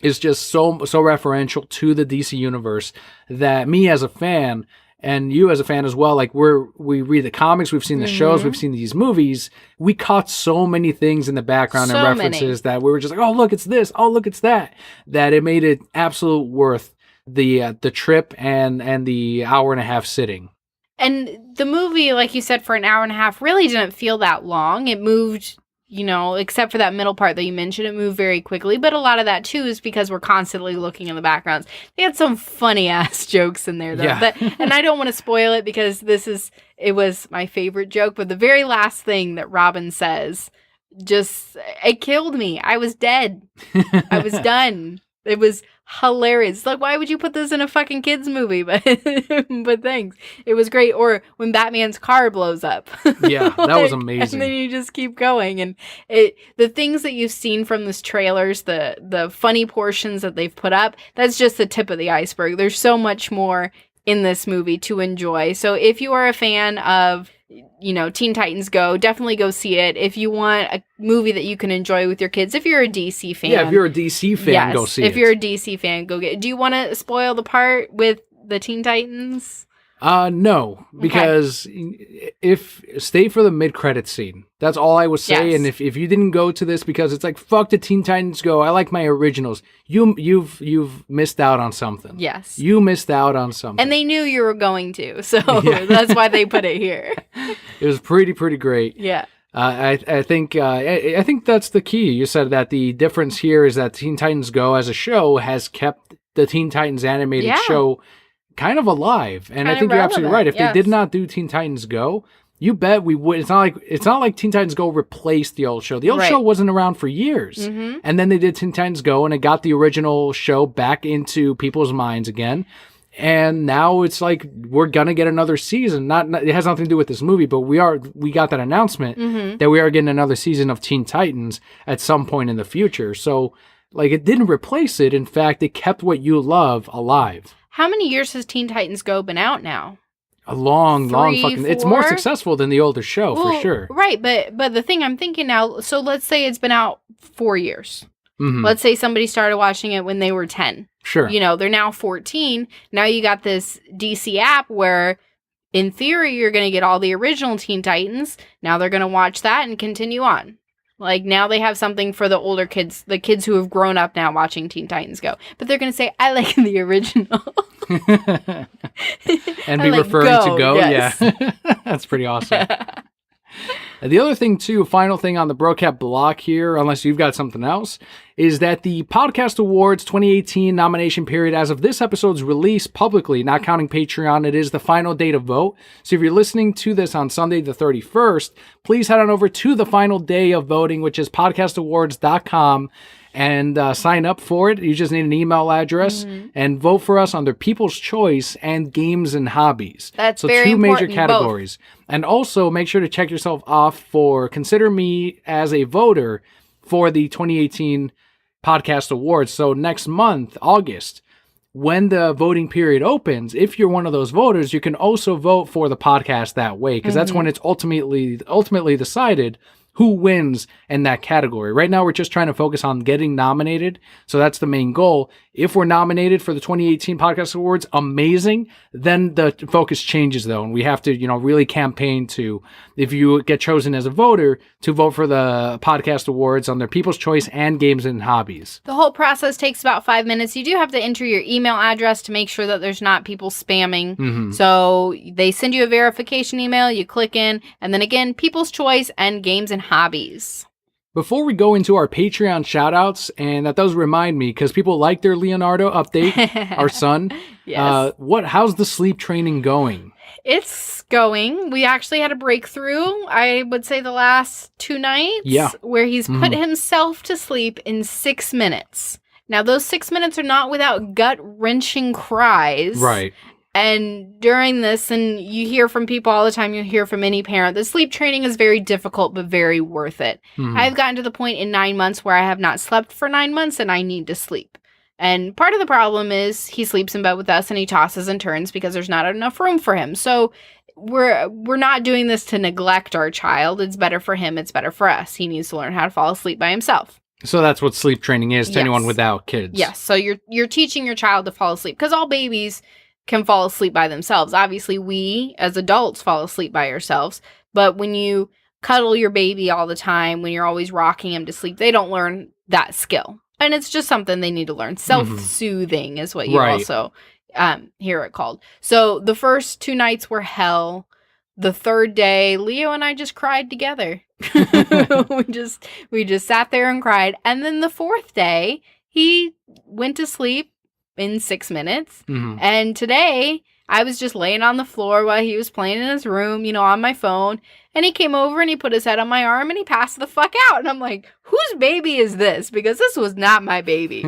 is just so referential to the DC universe that me as a fan, and you as a fan as well, like we read the comics, we've seen the shows, we've seen these movies. We caught so many things in the background and references that we were just like, oh, look, it's this. Oh, look, it's that. That it made it absolute worth the trip and the hour and a half sitting. And the movie, like you said, for an hour and a half really didn't feel that long. It moved, except for that middle part that you mentioned, it moved very quickly. But a lot of that, too, is because we're constantly looking in the backgrounds. They had some funny-ass jokes in there, though. Yeah. And I don't want to spoil it because it was my favorite joke. But the very last thing that Robin says, it killed me. I was dead. I was done. It was hilarious. Like, why would you put this in a fucking kids movie? But thanks. It was great. Or when Batman's car blows up. Yeah, that was amazing. And then you just keep going. And the things that you've seen from this trailers, the funny portions that they've put up, that's just the tip of the iceberg. There's so much more in this movie to enjoy. So if you are a fan of Teen Titans Go, definitely go see it. If you want a movie that you can enjoy with your kids, if you're a DC fan. Yeah, if you're a DC fan, go see it. If you're a DC fan, go get it. Do you want to spoil the part with the Teen Titans? No, because stay for the mid-credit scene. That's all I would say. Yes. And if you didn't go to this because it's like, fuck the Teen Titans Go, I like my originals, you've missed out on something. Yes. You missed out on something. And they knew you were going to, so that's why they put it here. It was pretty great. Yeah. I think that's the key. You said that the difference here is that Teen Titans Go as a show has kept the Teen Titans animated show kind of alive. And I think you're absolutely right. If they did not do Teen Titans Go, you bet we would. It's not like Teen Titans Go replaced the old show. The old show wasn't around for years. Mm-hmm. And then they did Teen Titans Go and it got the original show back into people's minds again. And now it's like we're gonna get another season. It has nothing to do with this movie, but we got that announcement that we are getting another season of Teen Titans at some point in the future. So like it didn't replace it. In fact, it kept what you love alive. How many years has Teen Titans Go been out now? A long 3, fucking... 4? It's more successful than the older show, for sure. Right, but the thing I'm thinking now, so let's say it's been out 4 years. Mm-hmm. Let's say somebody started watching it when they were 10. Sure. They're now 14. Now you got this DC app where, in theory, you're going to get all the original Teen Titans. Now they're going to watch that and continue on. Like, now they have something for the older kids, the kids who have grown up now watching Teen Titans Go. But they're going to say, I like the original. And be referring to Go? Yes. Yeah. That's pretty awesome. The other thing, too, final thing on the Brocat block here, unless you've got something else, is that the Podcast Awards 2018 nomination period, as of this episode's release publicly, not counting Patreon, it is the final day to vote. So if you're listening to this on Sunday the 31st, please head on over to the final day of voting, which is podcastawards.com, and sign up for it. You just need an email address and vote for us under People's Choice and Games and Hobbies. That's so very two major important, categories. Both. And also make sure to check yourself off for consider me as a voter for the 2018 Podcast Awards. So next month, August, when the voting period opens, if you're one of those voters, you can also vote for the podcast that way, because that's when it's ultimately decided who wins in that category. Right now, we're just trying to focus on getting nominated. So that's the main goal. If we're nominated for the 2018 Podcast Awards, amazing. Then the focus changes, though. And we have to, really campaign to, if you get chosen as a voter, to vote for the Podcast Awards on their People's Choice and Games and Hobbies. The whole process takes about 5 minutes. You do have to enter your email address to make sure that there's not people spamming. Mm-hmm. So they send you a verification email, you click in, and then again, People's Choice and Games and Hobbies. Before we go into our Patreon shoutouts, and that does remind me, because people like their Leonardo update, our son. Yes. How's the sleep training going? It's going. We actually had a breakthrough, I would say the last 2 nights, where he's put himself to sleep in 6 minutes. Now, those 6 minutes are not without gut-wrenching cries. Right. And during this, and you hear from people all the time, you hear from any parent, the sleep training is very difficult, but very worth it. Mhm. I've gotten to the point in 9 months where I have not slept for 9 months and I need to sleep. And part of the problem is he sleeps in bed with us and he tosses and turns because there's not enough room for him. So we're not doing this to neglect our child. It's better for him. It's better for us. He needs to learn how to fall asleep by himself. So that's what sleep training is to anyone without kids. Yes. So you're teaching your child to fall asleep because all babies can fall asleep by themselves. Obviously, we as adults fall asleep by ourselves. But when you cuddle your baby all the time, when you're always rocking him to sleep, they don't learn that skill. And it's just something they need to learn. Self-soothing is what you also hear it called. So the first 2 nights were hell. The third day, Leo and I just cried together. we just sat there and cried. And then the fourth day, he went to sleep in 6 minutes. Mhm. And today, I was just laying on the floor while he was playing in his room, on my phone. And he came over and he put his head on my arm and he passed the fuck out. And I'm like, whose baby is this? Because this was not my baby.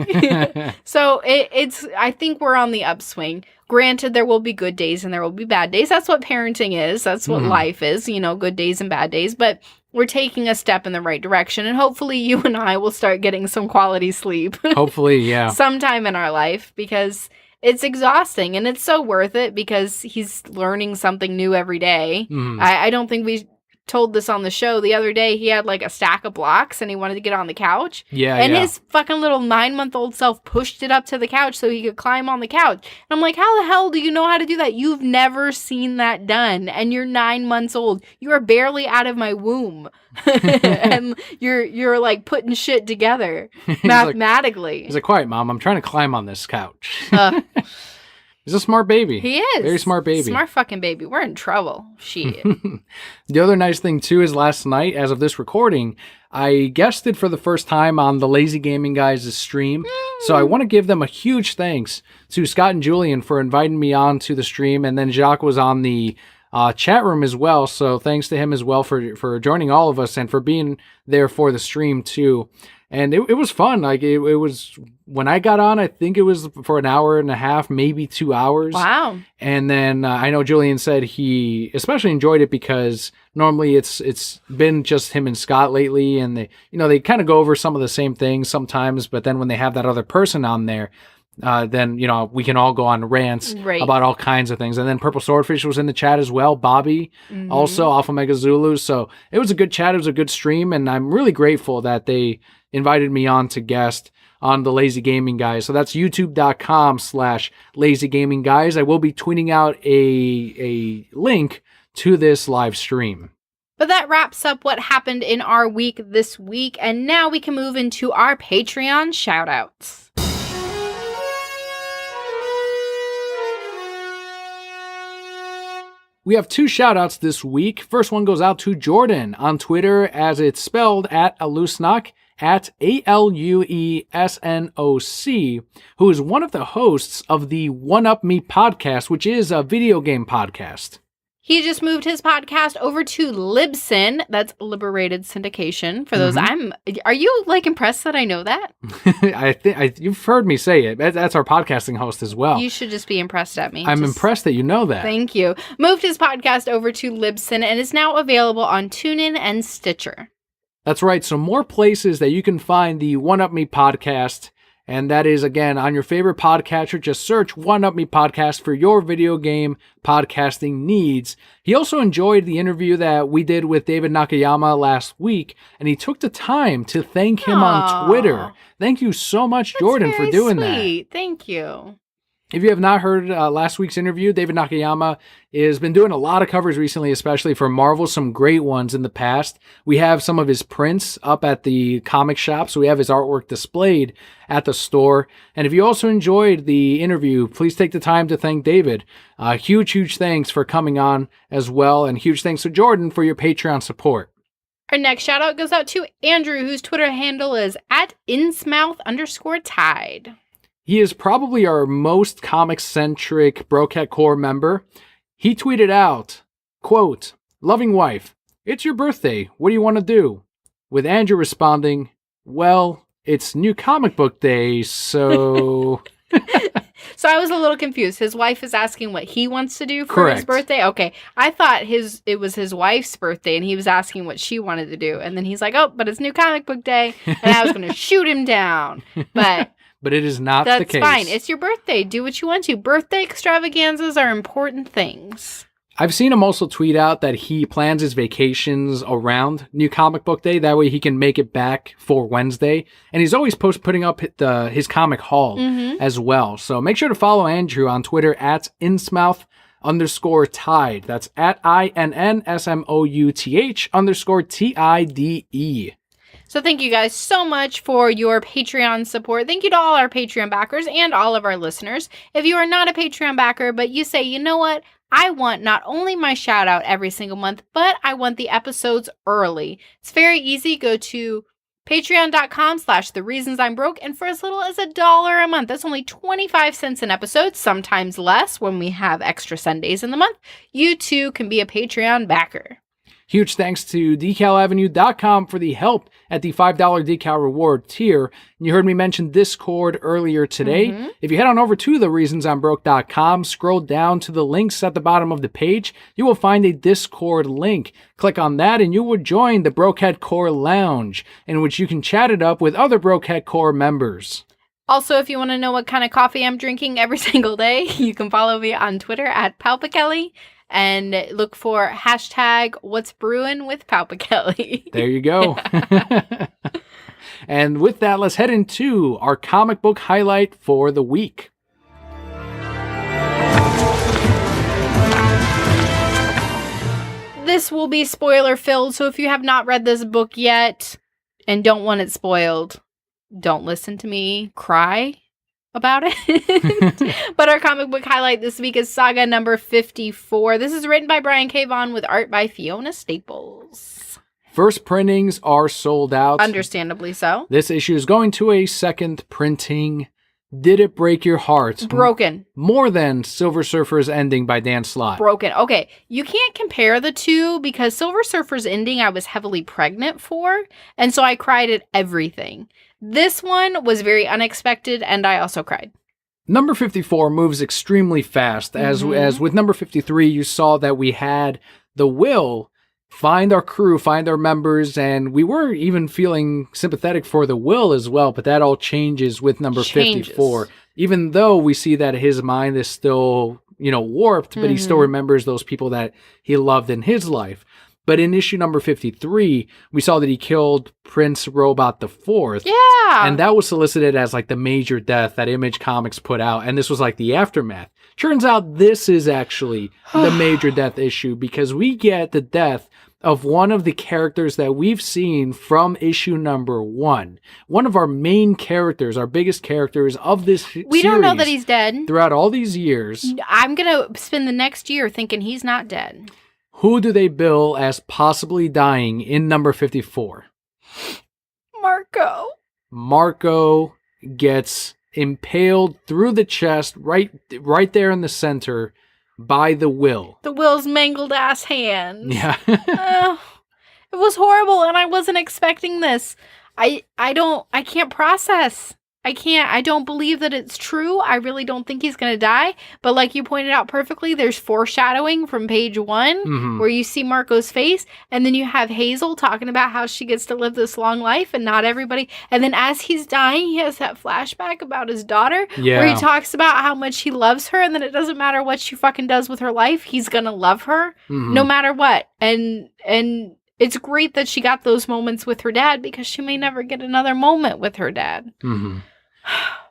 So I think we're on the upswing. Granted, there will be good days and there will be bad days. That's what parenting is. That's what life is, good days and bad days. But we're taking a step in the right direction. And hopefully you and I will start getting some quality sleep. Hopefully, yeah. Sometime in our life, because it's exhausting and it's so worth it because he's learning something new every day. I don't think we told this on the show. The other day, he had like a stack of blocks and he wanted to get on the couch. And his fucking little 9-month-old self pushed it up to the couch so he could climb on the couch. And I'm like, how the hell do you know how to do that? You've never seen that done. And you're 9 months old. You are barely out of my womb. And you're like putting shit together mathematically. He's like, quiet, Mom. I'm trying to climb on this couch. He's a smart baby. He is. Very smart baby. Smart fucking baby. We're in trouble. Shit. The other nice thing, too, is last night, as of this recording, I guested for the first time on the Lazy Gaming Guys' stream. So I want to give them a huge thanks to Scott and Julian for inviting me on to the stream. And then Jacques was on the chat room as well. So thanks to him as well for joining all of us and for being there for the stream, too. And it was fun. Like it was when I got on, I think it was for an hour and a half, maybe 2 hours. Wow. And then I know Julian said he especially enjoyed it because normally it's been just him and Scott lately. And they kind of go over some of the same things sometimes. But then when they have that other person on there, then, we can all go on rants about all kinds of things. And then Purple Swordfish was in the chat as well. Bobby, also Alpha Mega Zulu. So it was a good chat. It was a good stream. And I'm really grateful that they invited me on to guest on the Lazy Gaming Guys. So that's youtube.com/Lazy Gaming Guys. I will be tweeting out a link to this live stream. But that wraps up what happened in our week this week. And now we can move into our Patreon shoutouts. We have 2 shoutouts this week. First one goes out to Jordan on Twitter, as it's spelled at Alusnock, at ALUESNOC, who is one of the hosts of the One Up Me podcast, which is a video game podcast. He just moved his podcast over to Libsyn. That's Liberated Syndication. For those, are you impressed that I know that? I think you've heard me say it. That's our podcasting host as well. You should just be impressed at me. I'm impressed that you know that. Thank you. Moved his podcast over to Libsyn and is now available on TuneIn and Stitcher. That's right. So more places that you can find the One Up Me podcast. And that is, again, on your favorite podcatcher. Just search One Up Me podcast for your video game podcasting needs. He also enjoyed the interview that we did with David Nakayama last week, and he took the time to thank him on Twitter. Thank you so much, Jordan, for doing that. Thank you. If you have not heard last week's interview, David Nakayama has been doing a lot of covers recently, especially for Marvel, some great ones in the past. We have some of his prints up at the comic shop, so we have his artwork displayed at the store. And if you also enjoyed the interview, please take the time to thank David. Huge thanks for coming on as well, and huge thanks to Jordan for your Patreon support. Our next shout out goes out to Andrew, whose Twitter handle is at @insmouth_tide. He is probably our most comic-centric Brocat Core member. He tweeted out, quote, "Loving wife, it's your birthday. What do you want to do?" With Andrew responding, "Well, it's New Comic Book Day, so... So I was a little confused. His wife is asking what he wants to do for Correct. his birthday? Okay. I thought it was his wife's birthday and he was asking what she wanted to do. And then he's like, oh, but it's New Comic Book Day. And I was going to shoot him down. But it is not the case. That's fine. It's your birthday. Do what you want to. Birthday extravaganzas are important things. I've seen him also tweet out that he plans his vacations around New Comic Book Day. That way he can make it back for Wednesday. And he's always putting up his comic haul as well. So make sure to follow Andrew on Twitter at @insmouth_tide. That's at INNSMOUTH_TIDE. So thank you guys so much for your Patreon support. Thank you to all our Patreon backers and all of our listeners. If you are not a Patreon backer, but you say, you know what? I want not only my shout out every single month, but I want the episodes early. It's very easy. Go to patreon.com/thereasonsimebroke, and for as little as $1 a month, that's only 25 cents an episode, sometimes less when we have extra Sundays in the month, you too can be a Patreon backer. Huge thanks to decalavenue.com for the help at the $5 decal reward tier. And you heard me mention Discord earlier today. If you head on over to thereasonsimbroke.com, scroll down to the links at the bottom of the page, you will find a Discord link. Click on that and you will join the Brokehead Core Lounge, in which you can chat it up with other Brokehead Core members. Also, if you want to know what kind of coffee I'm drinking every single day, you can follow me on Twitter at Kelli. And look for hashtag what's brewing with Kelli. There you go. And with that, let's head into our comic book highlight for the week. This will be spoiler filled, so if you have not read this book yet and don't want it spoiled, don't listen to me cry about it. But our comic book highlight this week is Saga number 54. This is written by Brian K. Vaughan with art by Fiona Staples. First printings are sold out. Understandably so. This issue is going to a second printing. Did it break your heart? Broken. More than Silver Surfer's ending by Dan Slott. Broken. Okay, you can't compare the two because Silver Surfer's ending I was heavily pregnant for, and so I cried at everything. This one was very unexpected, and I also cried. Number 54 moves extremely fast. As with number 53, you saw that we had the Will find our crew, find our members, and we were even feeling sympathetic for the Will as well, but that all changes with number 54. Even though we see that his mind is still, warped, but he still remembers those people that he loved in his life. But in issue number 53, we saw that he killed Prince Robot the Fourth. Yeah. And that was solicited as like the major death that Image Comics put out. And this was like the aftermath. Turns out this is actually the major death issue because we get the death of one of the characters that we've seen from issue number 1. One of our main characters, our biggest characters of this series. We don't know that he's dead. Throughout all these years. I'm going to spend the next year thinking he's not dead. Who do they bill as possibly dying in number 54? Marco. Marco gets impaled through the chest, right there in the center, by the Will. The Will's mangled ass hands. Yeah. It was horrible, and I wasn't expecting this. I can't process. I don't believe that it's true. I really don't think he's going to die. But like you pointed out perfectly, there's foreshadowing from page 1 where you see Marco's face. And then you have Hazel talking about how she gets to live this long life and not everybody. And then as he's dying, he has that flashback about his daughter where he talks about how much he loves her. And then it doesn't matter what she fucking does with her life. He's going to love her no matter what. And it's great that she got those moments with her dad because she may never get another moment with her dad.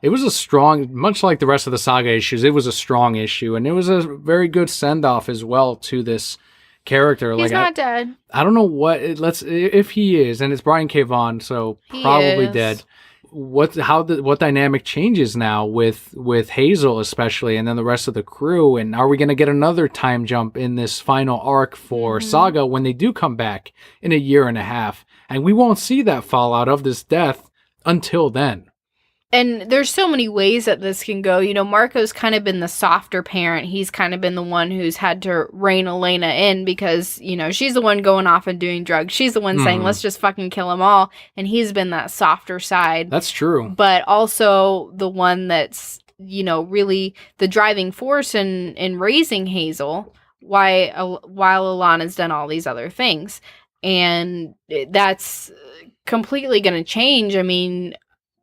It was a strong, much like the rest of the Saga issues, it was a strong issue, and it was a very good send-off as well to this character. He's not dead. I don't know if he is, and it's Brian K. Vaughan, so probably dead. What dynamic changes now with Hazel especially, and then the rest of the crew, and are we going to get another time jump in this final arc for Saga when they do come back in a year and a half? And we won't see that fallout of this death until then. And there's so many ways that this can go. You know, Marco's kind of been the softer parent. He's kind of been the one who's had to rein Elena in because, you know, she's the one going off and doing drugs. She's the one saying, let's just fucking kill them all. And he's been that softer side. That's true. But also the one that's, you know, really the driving force in raising Hazel while Alana's done all these other things. And that's completely going to change. I mean,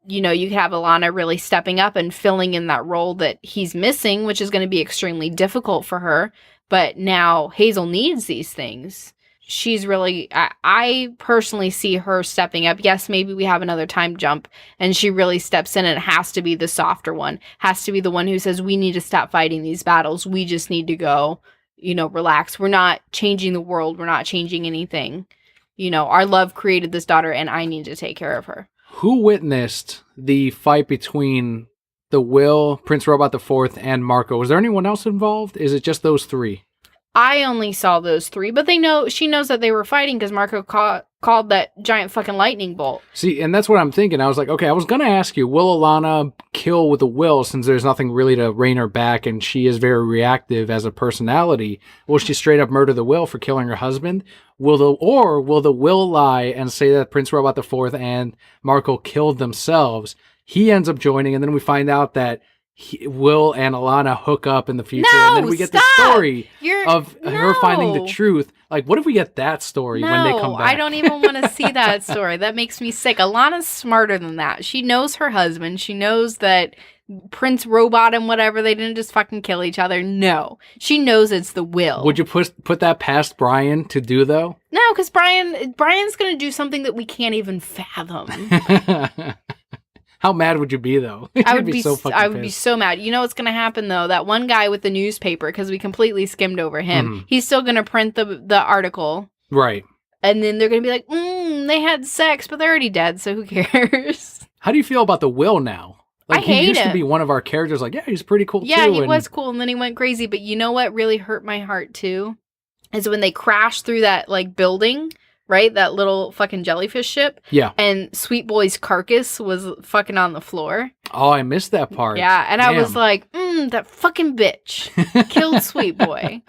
you know, you have Alana really stepping up and filling in that role that he's missing, which is going to be extremely difficult for her. But now Hazel needs these things. She's really, I personally see her stepping up. Yes, maybe we have another time jump and she really steps in and it has to be the softer one. Has to be the one who says, we need to stop fighting these battles. We just need to go, you know, relax. We're not changing the world. We're not changing anything. You know, our love created this daughter and I need to take care of her. Who witnessed the fight between the Will, Prince Robot IV, and Marco? Was there anyone else involved? Is it just those three? I only saw those three, but she knows that they were fighting because Marco called that giant fucking lightning bolt. See, and that's what I'm thinking. I was like, okay, I was going to ask you, will Alana kill with a will since there's nothing really to rein her back and she is very reactive as a personality? Will she straight up murder the Will for killing her husband? Will the Will lie and say that Prince Robot IV and Marco killed themselves? He ends up joining, and then we find out that Will and Alana hook up in the future, and then we get the story of her finding the truth. Like, what if we get that story when they come back? I don't even want to see that story. That makes me sick. Alana's smarter than that. She knows her husband. She knows that Prince Robot and whatever, they didn't just fucking kill each other. No. She knows it's the Will. Would you put that past Brian to do, though? No, because Brian's going to do something that we can't even fathom. How mad would you be, though? I would be so mad. You know what's going to happen, though? That one guy with the newspaper, because we completely skimmed over him, he's still going to print the article. Right. And then they're going to be like, they had sex, but they're already dead, so who cares? How do you feel about the Will now? Like, I hate him. He used to be one of our characters. Like, yeah, he's pretty cool, too. Yeah, he was cool, and then he went crazy. But you know what really hurt my heart, too? Is when they crashed through that, like, building... Right? That little fucking jellyfish ship. Yeah. And Sweet Boy's carcass was fucking on the floor. Oh, I missed that part. Yeah. And Damn. I was like, that fucking bitch killed Sweet Boy.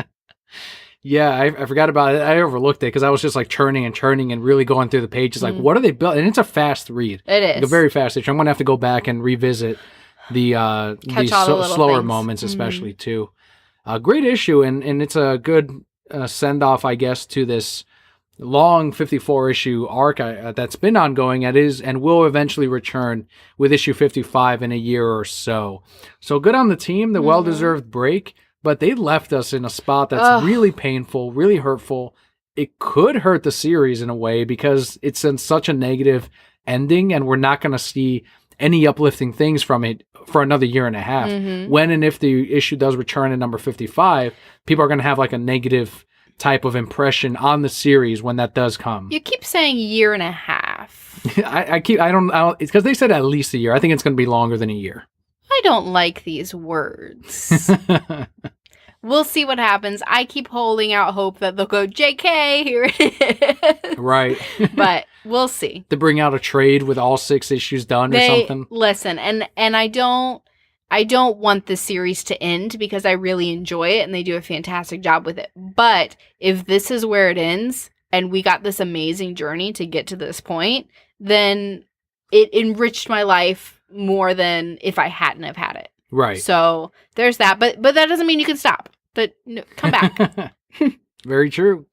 Yeah, I forgot about it. I overlooked it because I was just like churning and really going through the pages. Like, what are they built? And it's a fast read. It is. Like a very fast read. I'm going to have to go back and revisit the slower things. Moments, especially, too. Great issue. And it's a good send-off, I guess, to this long 54-issue arc that's been ongoing and will eventually return with issue 55 in a year or so. So good on the team, the well-deserved break, but they left us in a spot that's really painful, really hurtful. It could hurt the series in a way because it's in such a negative ending and we're not going to see any uplifting things from it for another year and a half. When and if the issue does return in number 55, people are going to have like a negative type of impression on the series when that does come. You keep saying year and a half. I don't, it's because they said at least a year. I think it's going to be longer than a year. I don't like these words. We'll see what happens. I keep holding out hope that they'll go, JK, here it is. Right. But we'll see. To bring out a trade with all 6 issues done or something. Listen, and I don't want the series to end because I really enjoy it and they do a fantastic job with it. But if this is where it ends and we got this amazing journey to get to this point, then it enriched my life more than if I hadn't have had it. Right. So there's that. But that doesn't mean you can stop. But no, come back. Very true.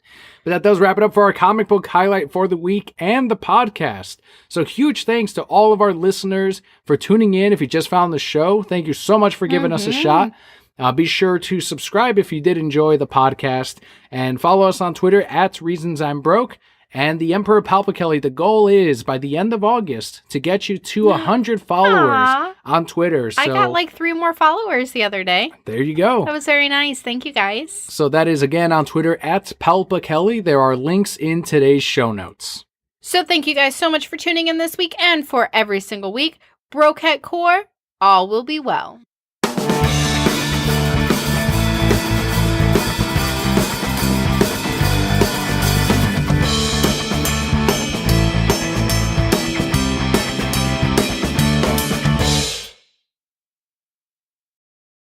But that does wrap it up for our comic book highlight for the week and the podcast. So huge thanks to all of our listeners for tuning in. If you just found the show, thank you so much for giving us a shot. Be sure to subscribe if you did enjoy the podcast and follow us on Twitter @ReasonsI'mBroke. And the Emperor Palpakelli, the goal is by the end of August to get you to 100 followers on Twitter. So I got like 3 more followers the other day. There you go. That was very nice. Thank you, guys. So that is again on Twitter @Palpakelli. There are links in today's show notes. So thank you guys so much for tuning in this week and for every single week. Broke at core, all will be well.